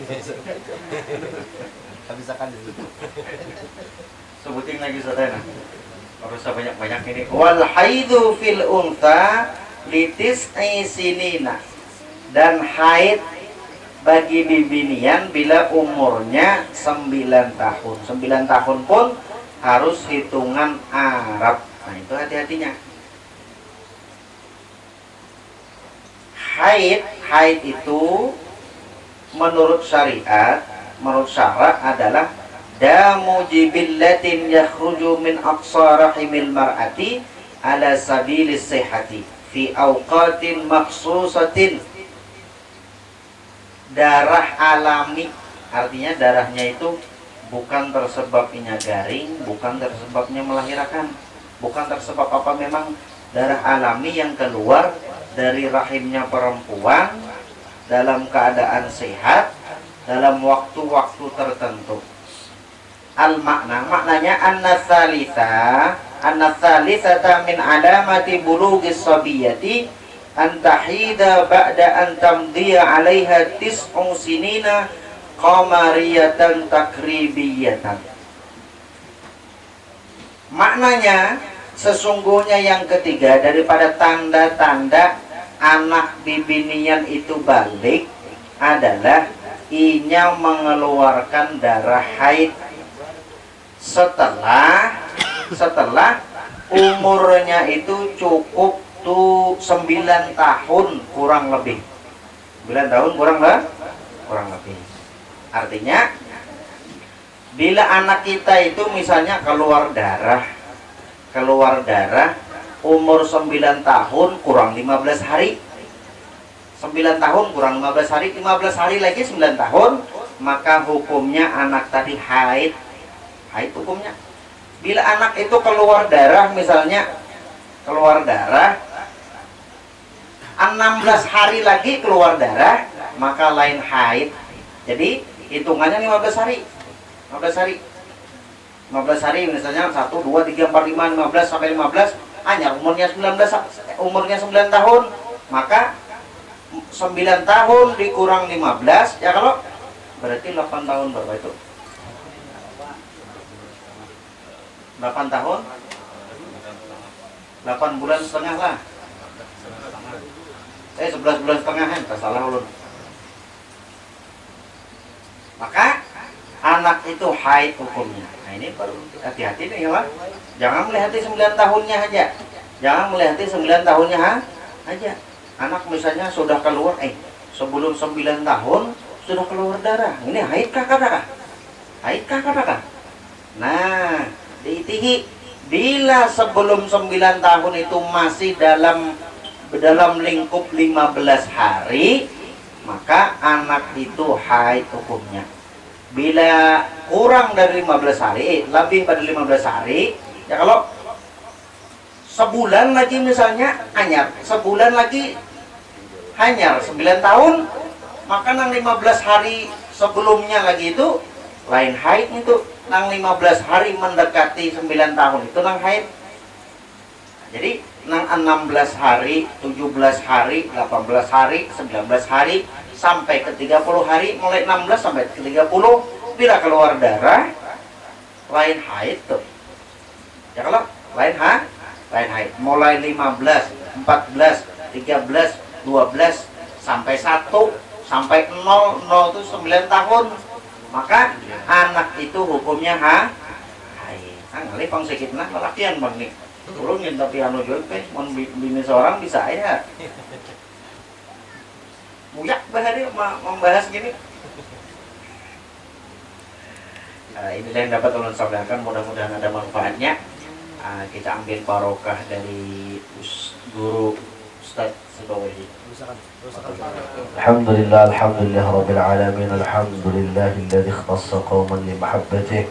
Habisakan dulu. sebutin lagi saudara. Harus banyak-banyak ini. Wal haidu fil untha litis'i sinina. Dan haid bagi bibinian bila umurnya 9 tahun. 9 tahun pun harus hitungan Arab. Nah itu hati-hatinya. Haid itu menurut syariat, menurut syara adalah damu jibillatin yakhruju min aqsa rahimil mar'ati ala sabilis sihhati fi awqatin makhsusatin. Darah alami, artinya darahnya itu bukan tersebabnya garing, bukan tersebabnya melahirkan, bukan tersebab apa, memang darah alami yang keluar dari rahimnya perempuan dalam keadaan sehat dalam waktu-waktu tertentu. Maknanya anna tsalitsa anna thalithata min alamati bulughis sabiyati an tahida ba'da an tamdiya 'alaiha tis'u sinina qamariyatan takribiyatan. Maknanya sesungguhnya yang ketiga daripada tanda-tanda anak bibinian itu balik adalah inya mengeluarkan darah haid setelah umurnya itu cukup tuh 9 tahun kurang lebih. 9 tahun kurang lebih. Artinya bila anak kita itu misalnya keluar darah umur 9 tahun kurang 15 hari. 9 tahun kurang 15 hari, 15 hari lagi 9 tahun, maka hukumnya anak tadi haid hukumnya. Bila anak itu keluar darah misalnya 16 hari lagi keluar darah, maka lain haid. Jadi hitungannya 15 hari. 15 hari misalnya 1 2 3 4 5 15 sampai 15 hanya umurnya 9 tahun, maka 9 tahun dikurang 15 ya, kalau berarti 8 tahun berapa itu? 8 tahun 8 bulan setengah lah. 11 bulan setengah kan, salah ulun. Maka anak itu haid hukumnya. Nah ini baru hati-hati nih ya Pak. Jangan melihati 9 tahunnya aja. Aja. Anak misalnya sudah keluar, sebelum 9 tahun sudah keluar darah. Ini haid kah kata? Nah, diitihi bila sebelum 9 tahun itu masih dalam lingkup 15 hari, maka anak itu haid hukumnya. Bila kurang dari 15 hari, lebih pada 15 hari, ya kalau sebulan lagi misalnya hanyar, 9 tahun, maka nang 15 hari sebelumnya lagi itu lain haid itu. Nang 15 hari mendekati 9 tahun itu nang haid. Jadi nang 16 hari, 17 hari, 18 hari, 19 hari sampai ke 30 hari, mulai 16 sampai ke 30 bila keluar darah lain haid tuh. Ya kalau lain haid. Mulai 15, 14, 13, 12 sampai 1 sampai 0 itu 9 tahun. Maka anak itu hukumnya haid. Ngali pang sikitna lelakian bang nih. Turunin tapi anu juga mon bini seorang bisa ya. Buyak bahari membahas gini. Inilah yang dapat ulun sampaikan, mudah-mudahan ada manfaatnya. Kita ambil barokah dari guru Ustaz Sibawahi. Alhamdulillah Rabbil Alamin. Alhamdulillahilladzi ikhtassa qauman li mahabbatihi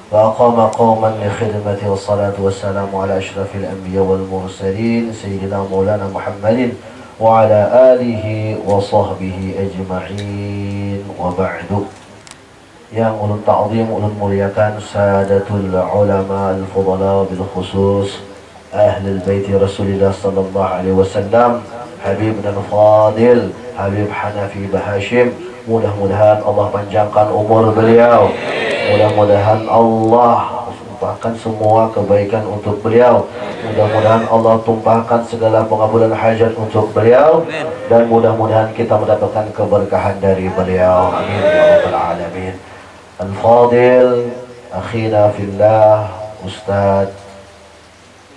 wa aqama qauman li khidmatihi, wassalatu wassalamu ala asyrafil anbiya wal mursalin sayyidina maulana Muhammadin wa ala alihi wa sahbihi ajma'in, wa ba'du. Yang ulun ta'zim, ulun muliakan sadatul ulama al-fudala bil khusus ahlul bait Rasulullah sallallahu alaihi wasallam, Habibna al-Fadil Habib Hanafi Bahashim. Mudah-mudahan Allah panjangkan umur beliau, mudah-mudahan Allah tumpahkan semua kebaikan untuk beliau, mudah-mudahan Allah tumpahkan segala pengabulan hajat untuk beliau, dan mudah-mudahan kita mendapatkan keberkahan dari beliau, amin ya rabbal alamin. Al-Fadil akhina fillah Ustadz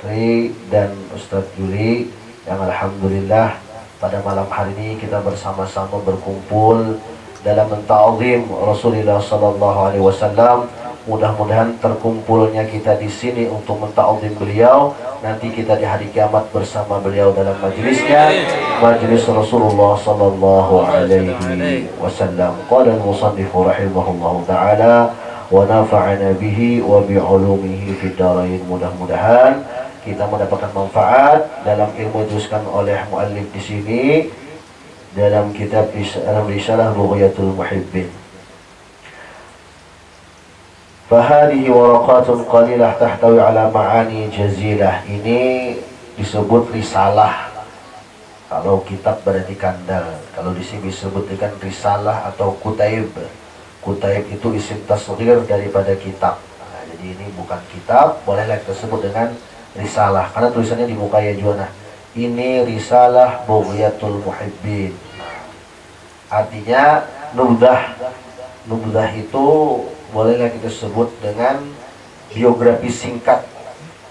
Tri dan Ustadz Juli, yang alhamdulillah pada malam hari ini kita bersama-sama berkumpul dalam menta'zim Rasulullah sallallahu alaihi wasallam. Mudah-mudahan terkumpulnya kita di sini untuk menta'zim beliau, nanti kita di hari kiamat bersama beliau dalam majlisnya, majlis Rasulullah sallallahu alaihi wasallam. Qala al-musannifu rahimahullahu ta'ala wa nafa'ana bihi wa bi'ulumihi fid darain. Mudah-mudahan kita mendapatkan manfaat dalam ilmu diteruskan oleh muallif di sini dalam risalah Bughayatul Muhibbin. Fahadihi waraqatun qalilah tahtawi ala ma'ani jazilah. Ini disebut risalah. Kalau kitab berarti kandal. Kalau di sini disebutkan risalah atau kutaib. Kutaib itu isim tasghir daripada kitab. Nah, jadi ini bukan kitab, bolehlah kita sebut dengan risalah. Karena tulisannya di muka ya juga. Nah, ini risalah Bughyatul Muhibbin. Artinya nubdah. Nubdah itu bolehlah kita sebut dengan biografi singkat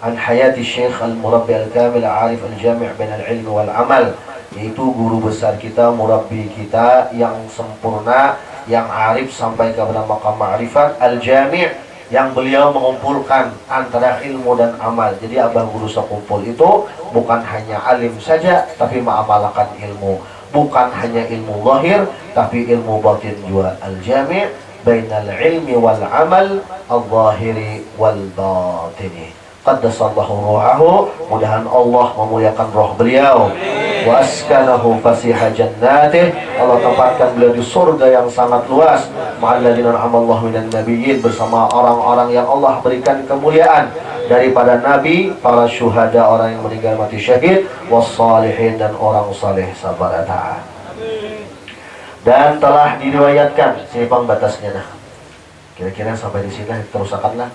an hayati Syekh Al-Murabbi Al-Kamil Arif Al-Jami' bain al-ilm wal amal, yaitu guru besar kita, murabbi kita yang sempurna, yang arif sampai kepada maqam ma'rifat, Al-Jami' yang beliau mengumpulkan antara ilmu dan amal. Jadi abah guru sekumpul itu bukan hanya alim saja, tapi mengamalkan ilmu. Bukan hanya ilmu lahir, tapi ilmu batin juga. Al-Jami' bainal ilmi wal amal al-zahiri wal batini. Qaddasallahu ruhahu, mudahan Allah memuliakan roh beliau. Wa askanahu fasiha jannatih, Allah tempatkan beliau di surga yang sangat luas. Ma'alladzina an'amallahu minan nabiyyin, bersama orang-orang yang Allah berikan kemuliaan daripada nabi, para syuhada, orang yang meninggal mati syahid, wassalihin, dan orang saleh sabar taat. Dan telah diriwayatkan, sini pang batasnya nah. Kira-kira sampai di sini terusakanlah.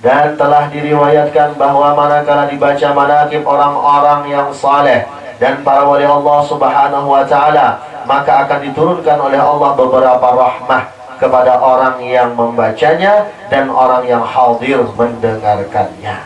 Dan telah diriwayatkan bahwa manakala dibaca manaqib orang-orang yang saleh dan para wali Allah Subhanahu wa taala, maka akan diturunkan oleh Allah beberapa rahmah kepada orang yang membacanya dan orang yang hadir mendengarkannya.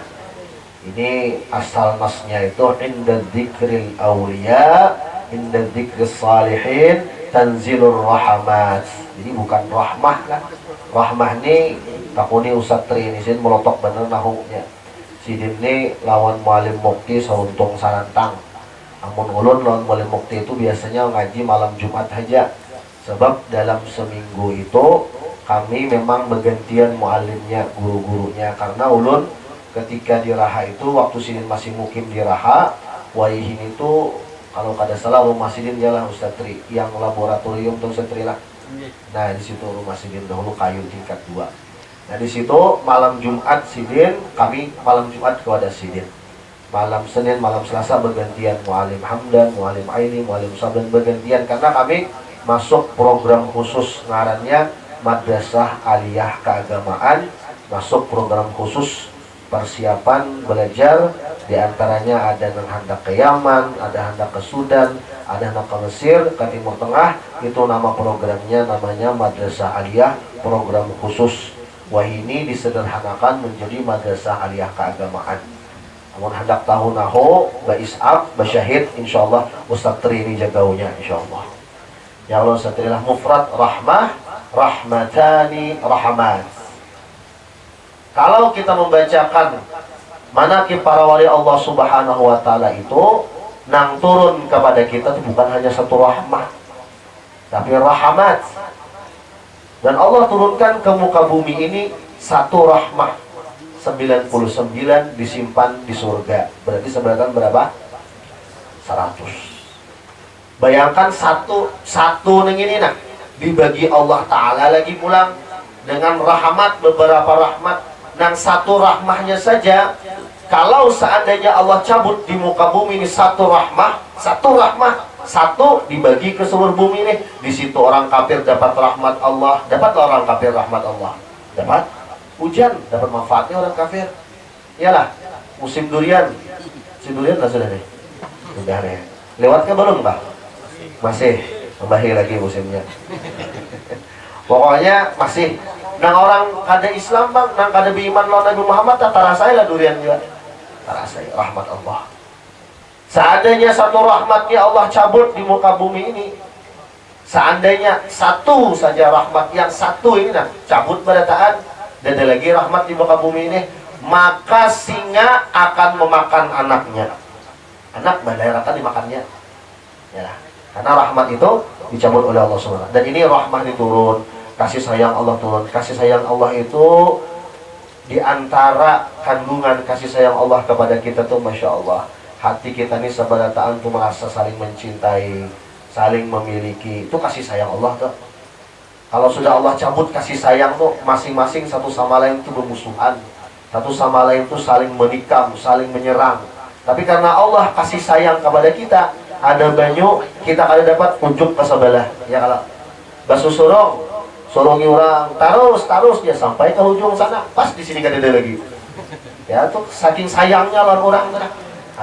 Ini asal nasnya itu inda dzikril awliya, inda dzikris salihin tanzilur rahmat. Jadi bukan rahmah kan. Rahmah ini takuni Ustaz Tri ini sin melotok bener nahunya. Sidin ini lawan mualim mukti sauntung sarantang. Amun ulun lawan mualim mukti itu biasanya ngaji malam Jumat aja. Sebab dalam seminggu itu kami memang bergantian mualimnya, guru-gurunya. Karena ulun ketika di Raha itu, waktu Sidin masih mukim di Raha, waihin itu kalau kada salah rumah Sidin jalan Ustaz Tri, yang laboratorium tuh Ustaz Tri lah. Nah di situ rumah Sidin dahulu kayu tingkat 2. Nah di situ malam Jumat Sidin, kami malam Jumat kepada Sidin. Malam Senin, malam Selasa bergantian mualim Hamdan, mualim Aini, mualim Sabdan bergantian, karena kami masuk program khusus ngarannya Madrasah Aliyah Keagamaan, masuk program khusus persiapan belajar. Di antaranya ada yang hendak ke Yaman, ada hendak ke Sudan, ada hendak ke Mesir, ke Timur Tengah. Itu nama programnya, namanya Madrasah Aliyah, program khusus. Wah ini disederhanakan menjadi Madrasah Aliyah Keagamaan. Namun hendak tahu naho, Baisab, Basyahid, insyaallah Ustaz Tri ini jagaunya insyaallah. Ya Allah, Ustaz Tri lah mufrad rahmah, rahmatani, rahmat. Kalau kita membacakan manaqib para wali Allah Subhanahu wa taala itu, nang turun kepada kita itu bukan hanya satu rahmah, tapi rahmat. Dan Allah turunkan ke muka bumi ini satu rahmah, 99 disimpan di surga. Berarti sebenarnya berapa? 100. Bayangkan satu ini nah dibagi Allah Ta'ala lagi pulang dengan rahmat, beberapa rahmat. Nang satu rahmahnya saja, kalau seandainya Allah cabut di muka bumi ini satu rahmah, satu dibagi ke seluruh bumi ini, di situ orang kafir dapat rahmat Allah, dapat orang kafir rahmat Allah, dapat hujan, dapat manfaatnya orang kafir. Iyalah, musim durian, lah sudah nih, sudah nih. Lewat ke belum Pak? Masih, kembali lagi musimnya. Pokoknya masih. Nang orang kada Islam bang, nang kada beriman lawan Nabi Muhammad, tak rasai lah durian juga. Tak rasai rahmat Allah. Seandainya satu rahmatnya Allah cabut di muka bumi ini, seandainya satu saja rahmat yang satu ini nah cabut pada taat, dan ada lagi rahmat di muka bumi ini, maka singa akan memakan anaknya. Anak badai akan dimakannya. Ya, karena rahmat itu dicabut oleh Allah SWT. Dan ini rahmat diturun. Kasih sayang Allah turun. Kasih sayang Allah itu di antara kandungan kasih sayang Allah kepada kita tuh Masya Allah, hati kita ini sebadataan tuh merasa saling mencintai, saling memiliki. Itu kasih sayang Allah tuh. Kalau sudah Allah cabut kasih sayang tuh, masing-masing satu sama lain itu bermusuhan. Satu sama lain itu saling menikam, saling menyerang. Tapi karena Allah kasih sayang kepada kita, ada banyak kita kali dapat ujung ke sebelah. Ya kalau basu sorong orang terus dia sampai ke ujung sana, pas di sini gak ada lagi. Ya tuh saking sayangnya lawan orang. Nah,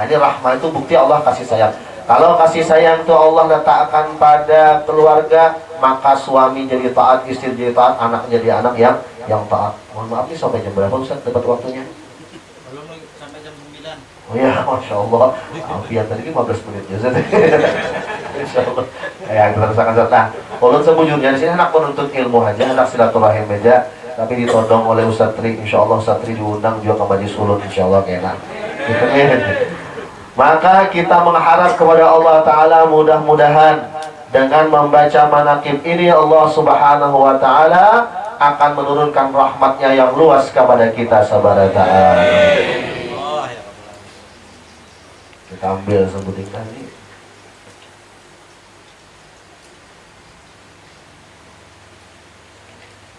ini rahmah itu bukti Allah kasih sayang. Kalau kasih sayang itu Allah letakkan pada keluarga, maka suami jadi taat, istri jadi taat, anak jadi anak yang taat. Mohon maaf nih, sampai jam berapa Ustaz dapat waktunya? Belum sampai jam 9. Oh ya, Masya Allah. Alfian tadi 15 menit ya Ustaz. Insya Allah. Ya, kita rasakan serta. Ulun sebujurnya di sini anak penuntut ilmu aja, anak silaturahim aja, tapi ditodong oleh Ustaz Tri. Insya Allah Ustaz Tri diundang juga ke Majlis Ulun. Insya Allah kayaknya. Maka kita mengharap kepada Allah Ta'ala, mudah-mudahan dengan membaca manaqib ini Allah Subhanahu wa Ta'ala akan menurunkan rahmatnya yang luas kepada kita subhanahu wa ta'ala. Kita ambil sebutin tadi.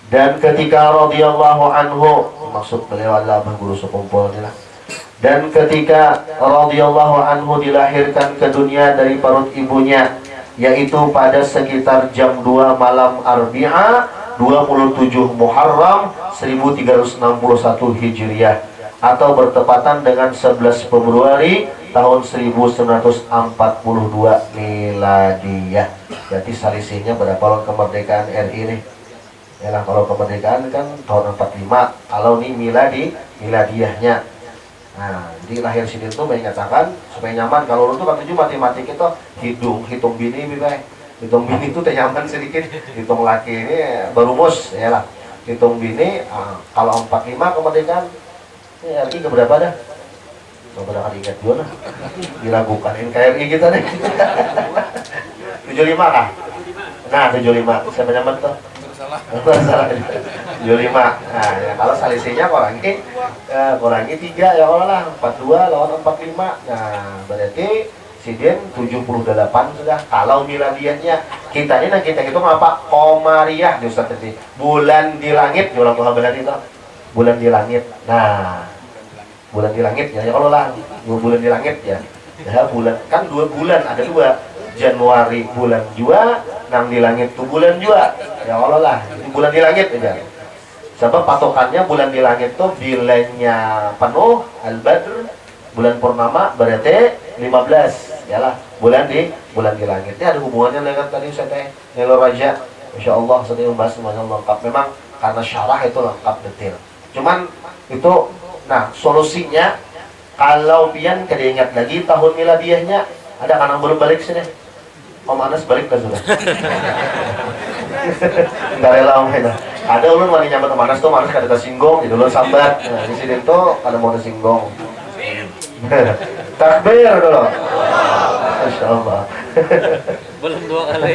Dan ketika radhiyallahu anhu, maksud beliau adalah guru sekumpul ini lah. Dan ketika radhiyallahu anhu dilahirkan ke dunia dari perut ibunya, yaitu pada sekitar jam 2 malam Arbi'a 27 Muharram 1361 Hijriah, atau bertepatan dengan 11 Februari tahun 1942 Miladiyah. Jadi selisihnya berapa tahun kemerdekaan RI nih? Ya lah, kalau kemerdekaan kan tahun 45, kalau ini miladiyahnya. Nah, jadi lahir sini tuh mengatakan supaya nyaman. Kalau lu tuh kan tujuh matematik itu hitung bini baik. Hitung bini itu teh nyaman sedikit. Hitung laki ini baru mus ya lah. Hitung bini kalau 45 kemerdekaan ini RI keberapa dah? Coba kali ingat juga lah. Diragukan NKRI kita deh. 75 kah? Nah, 75. Siapa nyaman tuh? Salah 75. Nah, ya, kalau selisihnya kurangi 3 ya Allah lah, 42 lawan 45. Nah, berarti Sidin 78 sudah. Kalau miladiyahnya kita hitung apa? Komariah di Ustaz tadi. Bulan di langit, jualan Tuhan benar itu. Bulan di langit. Nah, bulan di langit ya kalau lah, bulan di langit ya. Ya bulan kan 2 bulan, ada 2. Januari bulan jua, nang di langit tuh bulan jua. Ya Allah lah, itu bulan di langit aja. Sebab patokannya bulan di langit tuh bilanya penuh, al-badr, bulan purnama berarti 15. Yalah, bulan di langit. Ini ada hubungannya dengan tadi saya teh Nelo Raja. Insya Allah saya membahas semuanya lengkap. Memang karena syarah itu lengkap detail. Cuman itu, nah solusinya kalau pian kada ingat lagi tahun miladiyahnya, ada kan yang belum balik sini. Om Anas balik kan sudah. Nggak rela om itu. Ada ulun wali nyambat Om Anas tuh, Om Anas kada tersinggung, jadi ulun sambat. Nah, di sini tuh kada mau tersinggung. Takbir dulu. Masya Allah. Belum 2 kali.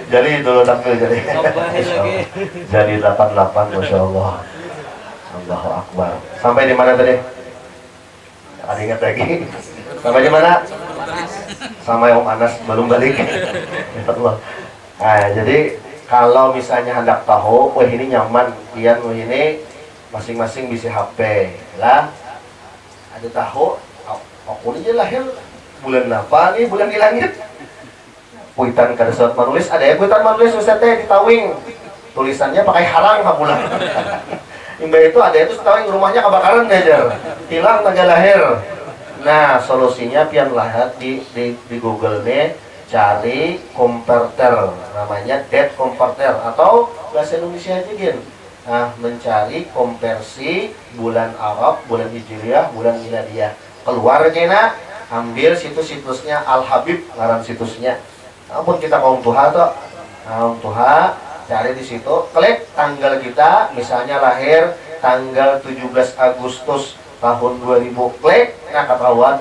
jadi dulu takbir jadi. Jadi 88, Masya Allah. Allahu Akbar. Sampai di mana tadi? Ada ingat lagi? Sampai di mana? Sama Om Anas belum balik. Ya Allah. Nah, jadi kalau misalnya hendak tahu, wah ini nyaman, pian ini masing-masing bisa HP lah. Ada tahu, aku ini lahir bulan apa nih? Bulan di langit. Kuitan kada surat menulis, ada ya kuitan menulis Ustaz teh di Tawing. Tulisannya pakai harang kapulah. Imba itu ada itu Tawing, rumahnya kebakaran ngajar. Hilang tanggal lahir. Nah, solusinya pian lahat di Google nih, cari konverter, namanya dead converter atau bahasa Indonesia aja gin. Nah, mencari konversi bulan Arab, bulan Hijriah, bulan Miladiyah. Keluar kena, ambil situs-situsnya Al-Habib, ngaran situsnya. Ampun kita kaum tuha toh. Kaum tuha, cari di situ, klik tanggal kita, misalnya lahir tanggal 17 Agustus tahun 2000, klik, nah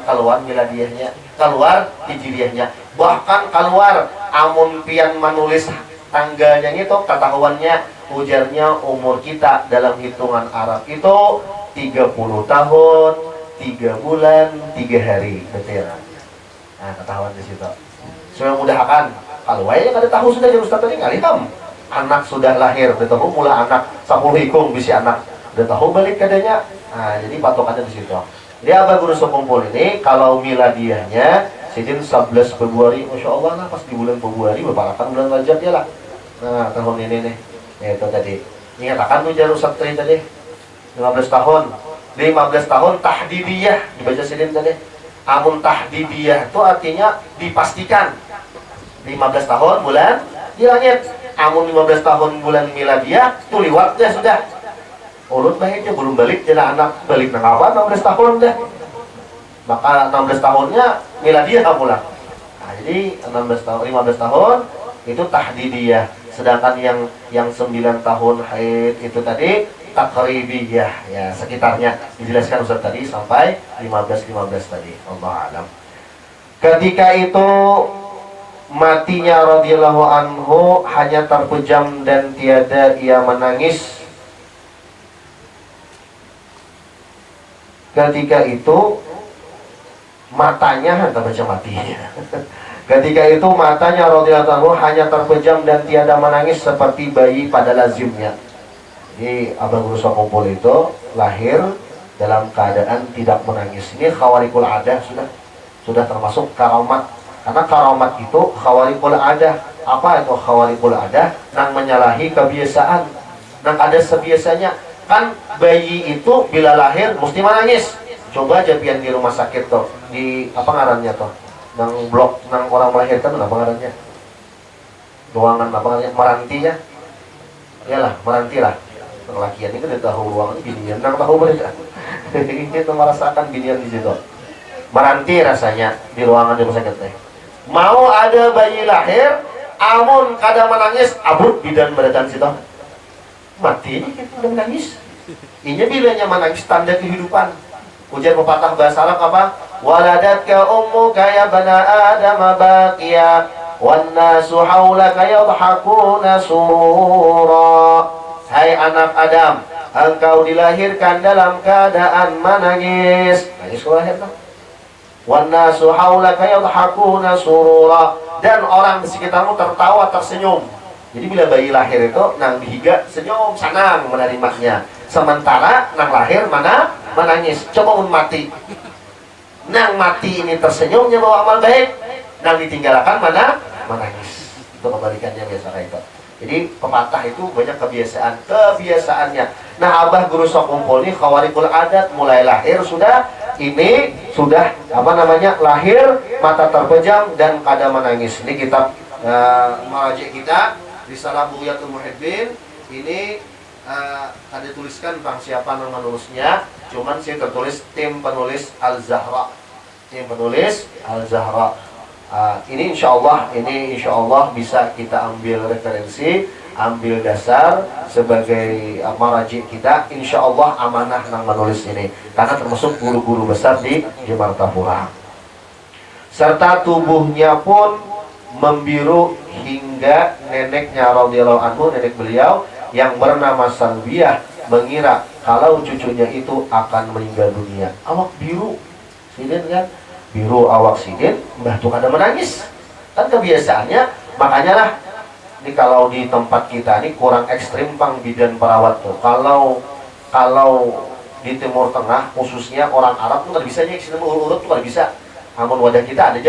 keluar miladiyahnya, keluar hijriahnya, bahkan keluar amun pian menulis tanggalnya itu ketahuannya ujarnya umur kita dalam hitungan Arab itu 30 tahun 3 bulan 3 hari betul. Nah ketahuan di situ. Saya mudahkan kalau wayanya kada tahu sudah jadi Ustaz tadi ngaliham anak sudah lahir udah tahu mula anak 10 ikung bisi anak udah tahu balik kadanya. Nah jadi patokannya di situ. Jadi Abah Guru Sekumpul ini kalau miladiahnya sidin 11 Februari, Masya Allah lah pas di bulan Februari berparakan bulan Rajab ya lah. Nah tahun ini nih itu tadi nyatakan tuh jalur satri tadi 15 tahun 15 tahun tahdidiyah dibaca sidin tadi. Amun tahdidiyah itu artinya dipastikan 15 tahun bulan di langit. Amun 15 tahun bulan miladiah tuh liwatnya sudah urut baiknya belum balik jadi anak balik nang apa 16 tahun deh, maka 16 tahunnya miladiah pulang. Nah, jadi 16 tahun 15 tahun itu tahdidiyah, sedangkan yang 9 tahun haid itu tadi takribiyah ya sekitarnya dijelaskan Ustaz tadi sampai 15 tadi. Allah alam. Ketika itu matinya radhiyallahu anhu hanya terpejam dan tiada ia menangis. Ketika itu matanya baca matinya. Ketika itu matanya radhiyallahu anhu hanya terpejam dan tiada menangis seperti bayi pada lazimnya. Jadi Abah Guru Sekumpul itu lahir dalam keadaan tidak menangis. Ini khawarikul adah sudah termasuk karamat. Karena karamat itu khawarikul adah. Apa itu khawarikul adah? Nang menyalahi kebiasaan. Nang ada sebiasanya. Kan bayi itu bila lahir mesti menangis. Coba aja pian di rumah sakit tuh, di apa ngarannya tuh, nang blok nang orang melahirkan apa ngarannya, ruangan apa ngarannya, meranti ya, iyalah meranti lah. Lelakian itu udah tahu ruangan binian, nang tahu mereka. Ini tuh merasakan binian di situ. Meranti rasanya di ruangan di rumah sakit teh. Mau ada bayi lahir, amun kada menangis, abruk bidan beredan situ. Mati ini kita udah menangis. Ini bilanya menangis tanda kehidupan. Ujar pepatah bahasa Arab apa? Waladatka ummuka ya bana Adam baqiya wan nasu haulaka yadhakuna surura. Hai anak Adam, engkau dilahirkan dalam keadaan menangis. Nangis kalau lahir kan? Wan nasu haulaka yadhakuna surura, dan orang di sekitarmu tertawa tersenyum. Jadi bila bayi lahir itu nang dihiga senyum senang menerimanya. Sementara nang lahir mana menangis. Coba mati. Nang mati ini tersenyumnya bawa amal baik, nang ditinggalkan mana menangis. Itu kebalikannya biasa kayak itu. Jadi pepatah itu banyak kebiasaannya. Nah Abah Guru Sekumpul ini khawarikul adat mulai lahir sudah apa namanya lahir mata terpejam dan kada menangis. Ini kitab maraji kita Risalah Bughyatul Muhibbin ini ada tuliskan tentang siapa nama penulisnya, cuman sih tertulis tim penulis Al-Zahra. Ini insya Allah bisa kita ambil referensi, ambil dasar sebagai maraji kita. Insya Allah amanah nang menulis ini, karena termasuk guru-guru besar di Martapura. Serta tubuhnya pun membiru hingga neneknya radhiyallahu anhu, nenek beliau yang bernama Salbiyah mengira kalau cucunya itu akan meninggal dunia. Awak biru, sidin kan? Biru awak sidin, mbah tuh kada menangis. Kan kebiasaannya, makanya lah ini kalau di tempat kita ini kurang ekstrim pang bidan perawat tuh. Kalau di Timur Tengah khususnya orang Arab tuh kada bisa nyek urut tuh kada bisa. Namun wadah kita ada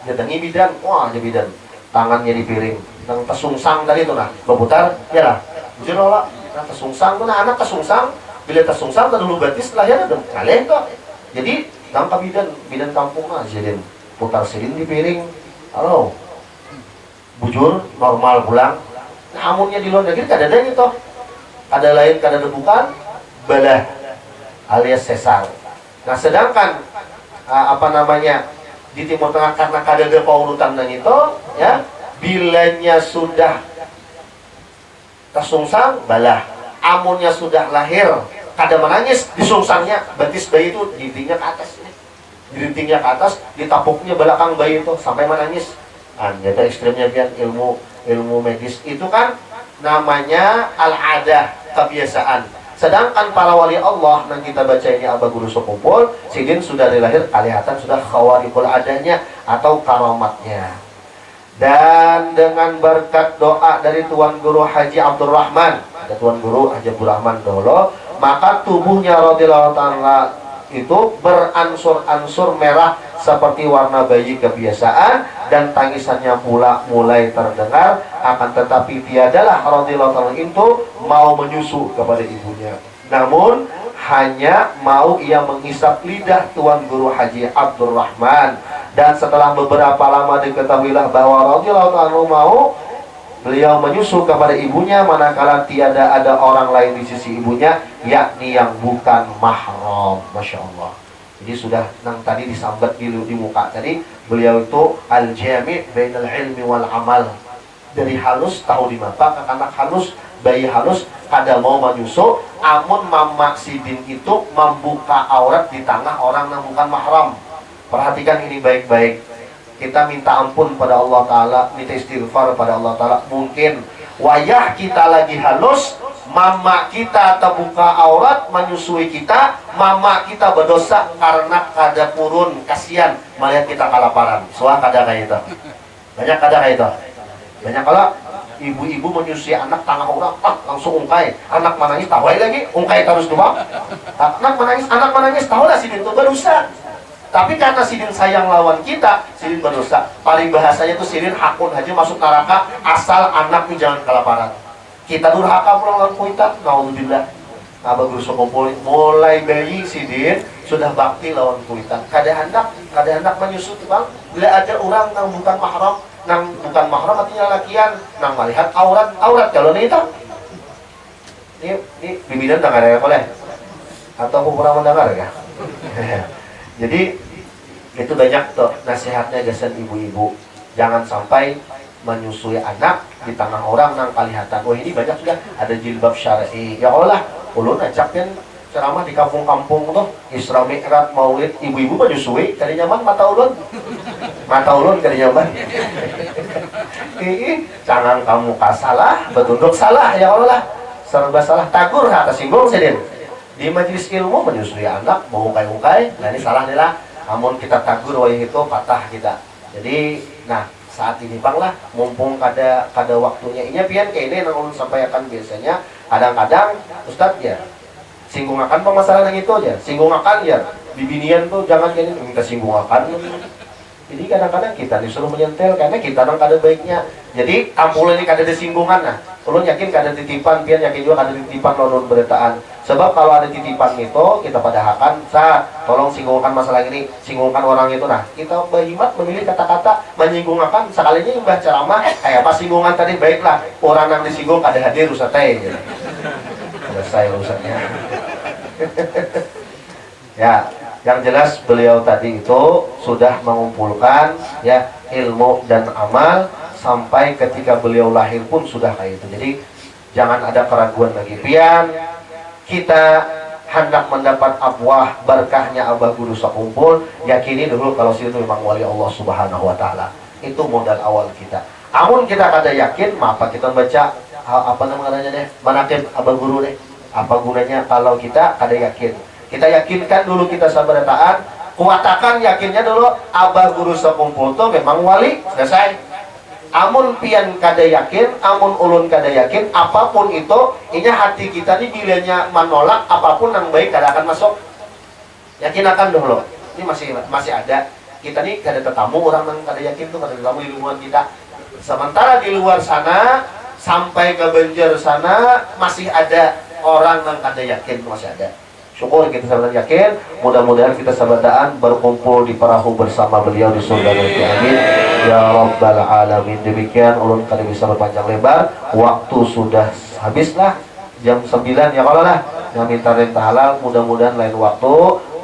jadangi bidan, wah ada bidan. Tangannya di piring, yang kesungsang tadi itu nah, berputar, ya lah. Bujur lah, nah kesungsang tuh, nah anak kesungsang, bila kesungsang tak dulu berarti setelahnya ada ngaleh kok. Jadi tangkap bidan kampung lah, jadi putar silin di piring, halo, bujur normal pulang. Nah amunnya di luar negeri kada ada gitu, ada lain kada ada bukan, balah alias sesar. Nah sedangkan apa namanya di Timur Tengah karena kada ada paurutan dan itu ya, bilanya sudah kesungsang balah, amunnya sudah lahir kada menangis, disungsangnya betis bayi itu dirintingnya ke atas, ditapuknya belakang bayi itu sampai menangis. Ada ekstrimnya biar ilmu medis itu kan namanya al-adah, kebiasaan. Sedangkan para wali Allah yang kita baca ini Abah Guru Sekumpul, sidin sudah dilahir kelihatan sudah khawarikul adanya atau karamatnya. Dan dengan berkat doa dari Tuan Guru Haji Abdurrahman, ada Tuan Guru Haji Abdurrahman dulu, maka tubuhnya radhiyallahu ta'ala itu beransur-ansur merah seperti warna bayi kebiasaan, dan tangisannya pula mulai terdengar. Akan tetapi tiadalah radhiyallahu ta'ala itu mau menyusu kepada ibunya, namun hanya mau ia menghisap lidah Tuan Guru Haji Abdurrahman. Dan setelah beberapa lama diketahuilah bahwa radhiyallahu ta'ala mau beliau menyusu kepada ibunya manakala tiada ada orang lain di sisi ibunya, yakni yang bukan mahram. Masya Allah. Jadi sudah yang tadi disambat di muka tadi, beliau itu al-jami' bainal ilmi wal amal. Dari halus tahu di mata, anak halus, bayi halus, kada mau menyusu, amun mama sidin itu membuka aurat di tengah orang yang bukan mahram. Perhatikan ini baik-baik. Kita minta ampun pada Allah Ta'ala, minta istighfar pada Allah Ta'ala. Mungkin wayah kita lagi halus, mama kita terbuka aurat menyusui kita, mama kita berdosa karena kada purun, kasihan melihat kita kelaparan. Soal kada kayak itu. Banyak kada kayak itu. Banyak kalau ibu-ibu menyusui anak tengah orang, langsung ungkai. Anak menangis tahu lagi, ungkai terus doang. Anak menangis tahu lah sidin itu berdosa. Tapi karena sidin sayang lawan kita, sidin berdosa. Paling bahasanya itu sidin hakun aja masuk neraka asal anaknya jangan kelaparan. Kita durhaka pulang lawan kita, naudzubillah. Abah Guru Sokompol mulai bayi sidin sudah bakti lawan kita. Kada hendak menyusut bang. Bila ada orang yang bukan mahram, artinya lakian, nang melihat aurat kalau ini itu. Ini bibinan dengar ya boleh? Atau aku kurang mendengar ya? Jadi itu banyak tuh nasihatnya gasan ibu-ibu, jangan sampai menyusui anak di tengah orang nang kelihatan. Oh ini banyak sudah ada jilbab syar'i. Ya Allah, ulun ajak kan ceramah di kampung-kampung tuh Isra Mi'raj Maulid, ibu-ibu menyusui, kali nyaman mata ulun kali nyaman. Jangan kamu salah, betunduk salah ya Allah, serba salah, takur kata singgung sedin. Di majelis ilmu menyusui anak, mau ungkai-ungkai, nah ini salah nih lah. Namun kita tagur wayah itu patah kita. Jadi, nah saat ini bang lah, mumpung kada waktunya. Ini pian kayak ini yang ulun sampaikan biasanya. Kadang-kadang Ustadz ya, singgung akan permasalahan yang itu aja. Singgung akan ya, bibinian tuh jangan kayak ini, minta singgung akan. Jadi kadang-kadang kita disuruh menyentel karena kita nang kada baiknya. Jadi ampul ini kada disinggungan nah. Ulun yakin kada titipan, pian yakin juga kada titipan ulun beritaan. Sebab kalau ada titipan itu kita padahakan, tolong singgungkan masalah ini, singgungkan orang itu. Nah, kita berhimat memilih kata-kata menyinggungkan sekalinya yang baca ceramah, kayak apa singgungan tadi baiklah. Orang yang disinggung kada hadir usatnya. Selesai urusannya. Ya, yang jelas beliau tadi itu sudah mengumpulkan ya ilmu dan amal sampai ketika beliau lahir pun sudah kayak itu. Jadi jangan ada keraguan lagi. Pian kita hendak mendapat abwah berkahnya Abah Guru Sakumpul, yakini dulu kalau situ memang wali Allah Subhanahu wa taala. Itu modal awal kita. Amun kita kada yakin, maka kita baca apa namanya deh, manaqib Abah Guru deh. Apa gunanya kalau kita kada yakin? Kita yakinkan dulu kita sabar taat, kuatakan yakinnya dulu Abah Guru Sakumpul itu memang wali, selesai. Amun pian kada yakin, amun ulun kada yakin, apapun itu, ini hati kita ini bilanya menolak apapun yang baik kada akan masuk. Yakin akan dulu. Ini masih ada. Kita nih kada tetamu orang yang kada yakin tuh kada tetamu di lingkungan kita. Sementara di luar sana sampai ke Banjar sana masih ada orang yang kada yakin, masih ada. Syukur kita sahabat yakin, mudah-mudahan kita sahabataan berkumpul di perahu bersama beliau di surga nanti. Amin ya rabbal alamin. Demikian ulun kada bisa berpanjang lebar, waktu sudah habislah jam 9 ya kalau lah. Yang minta rentah halal, mudah-mudahan lain waktu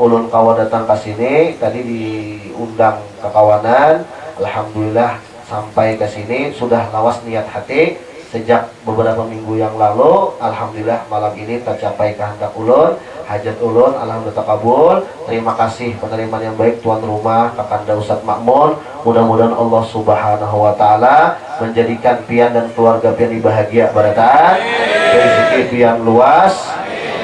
ulun kawan datang ke sini. Tadi diundang ke kawanan, alhamdulillah sampai ke sini sudah lawas niat hati sejak beberapa minggu yang lalu. Alhamdulillah malam ini tercapai kehendak ulun, hajat ulun, alhamdulillah takabul. Terima kasih penerimaan yang baik tuan rumah Kakanda Ustadz Makmun. Mudah-mudahan Allah Subhanahu wa taala menjadikan pian dan keluarga pian bahagia barataan, rezeki pian luas,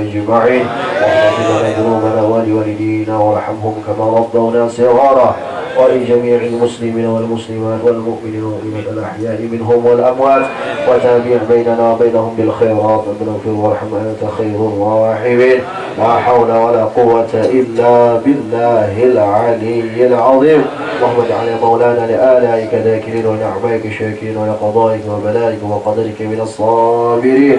أجمعين واغفر لنا ذنوبنا ولوالدينا وارحمهم كما ربونا صغارا ولجميع المسلمين والمسلمات والمؤمنين والمؤمنات الأحياء منهم والأموات وتابع بيننا وبينهم بالخيرات واغفر وارحم أنت خير الراحمين لا حول ولا قوة إلا بالله العلي العظيم اللهم اجعل مولانا لآلائك ذاكرين ونعمائك شاكرين ولقضائك وبلائك وقدرك من الصابرين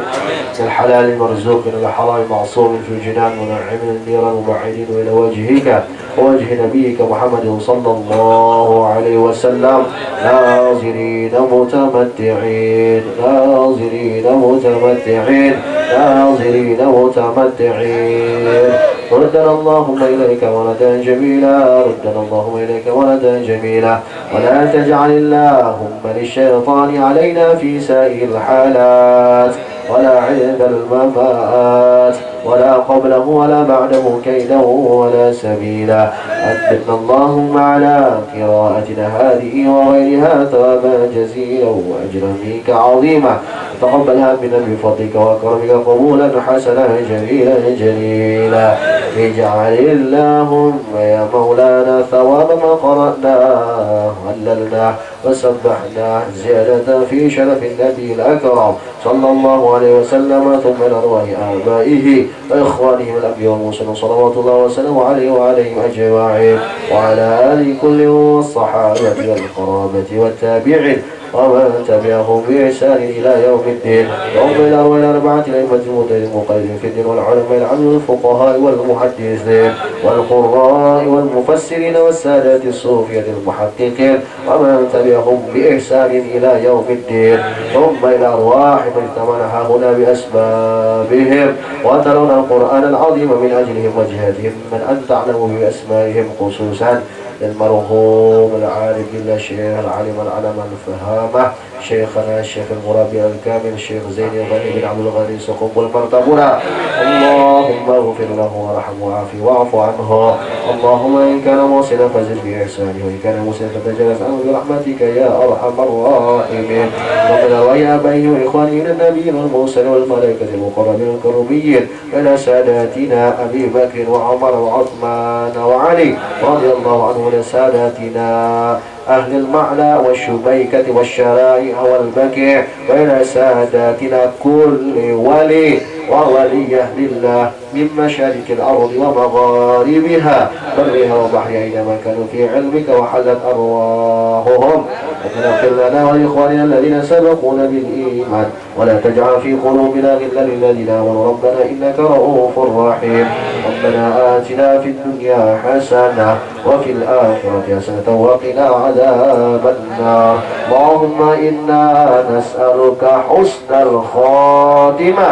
من الحلال المرزوق من الحرام معصوم في الجنان منعم نيرا مبعدين إلى وجهك ووجه نبيك محمد صلى الله عليه وسلم ناظرين متمتعين ناظرين متمتعين ناظرين متمتعين ردنا اللهم إليك ولدا جميلا ردنا اللهم إليك ولدا جميلا ولا تجعل اللهم للشيطان علينا في سائر الحالات ولا عند الممات ولا قبله ولا بعده كيدا ولا سبيلا أثبتنا اللهم على قراءتنا هذه وغيرها ثوابا جزيلا وأجرا منك عظيما تقبلها منا بفضلك وكرمك قبولا حسنا جميلا جليلا اجعل اللهم يا مولانا ثواب ما قرأناه هللناه وسبحناه زيادة في شرف النبي الأكرم صلى الله عليه وسلم ثم إلى أرواح آبائه وإخوانه الأنبياء والمرسلين صلوات الله وسلامه عليه وعليهم أجمعين وعلى آله كلهم والصحابة والقرابة والتابعين ومن تبعهم بإحسان إلى يوم الدين وهم إلى أربعة الأئمة المقيدين في الدين والعلماء العلم والفقهاء والمحدثين والقراء والمفسرين والسادات الصوفية المحققين ومن تبعهم بإحسان إلى يوم الدين ثم إلى أرواح من اجتمعنا هنا بأسبابهم وتلون القرآن العظيم من أجلهم وجهتهم من أنت أعلم بأسمائهم خصوصا المرحوم العارف بالله الشيخ العالم العلم الفهامة شيخنا الشيخ المربي الكامل الشيخ زين الغني بن عبد الغني سقوم المرتبنا اللهم اغفر له وارحمه وعافه واعف عنه اللهم إن كان محسنا فزد بإحسانه وإن كان مسيئا فتجاوز عنه برحمتك يا أرحم الراحمين ومن أرواح آبائه وإخوانه من النبيين والمرسلين والملائكة المقربين الكرميين إلى ساداتنا أبي بكر وعمر وعثمان وعلي رضي الله عنه لساداتنا أهل المعنى والشبيكة والشرائع والبكع وإلى ساداتنا كل ولي وولي لله من مشارق الأرض ومغاربها برها وبحرها أينما كانوا في علمك وحلت أرواحهم وتغفر لنا ولإخواننا الذين سبقونا بالإيمان ولا تجعل في قلوبنا غلا للذين آمنوا ربنا إنك رؤوف رحيم ربنا آتنا في الدنيا حسنة وفي الآخرة حسنة وقنا عذاب النار اللهم إنا نسألك حسن الخاتمة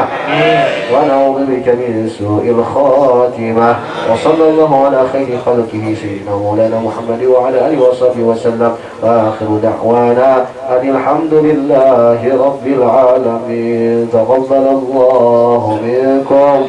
ونعوذ بك من سوء الخاتمة وصلى الله على خير خلقه سيدنا مولانا محمد وعلى آله وصحبه وسلم وآخر دعوانا أن الحمد لله رب العالمين تقبل الله منكم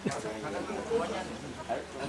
Kagak tuh,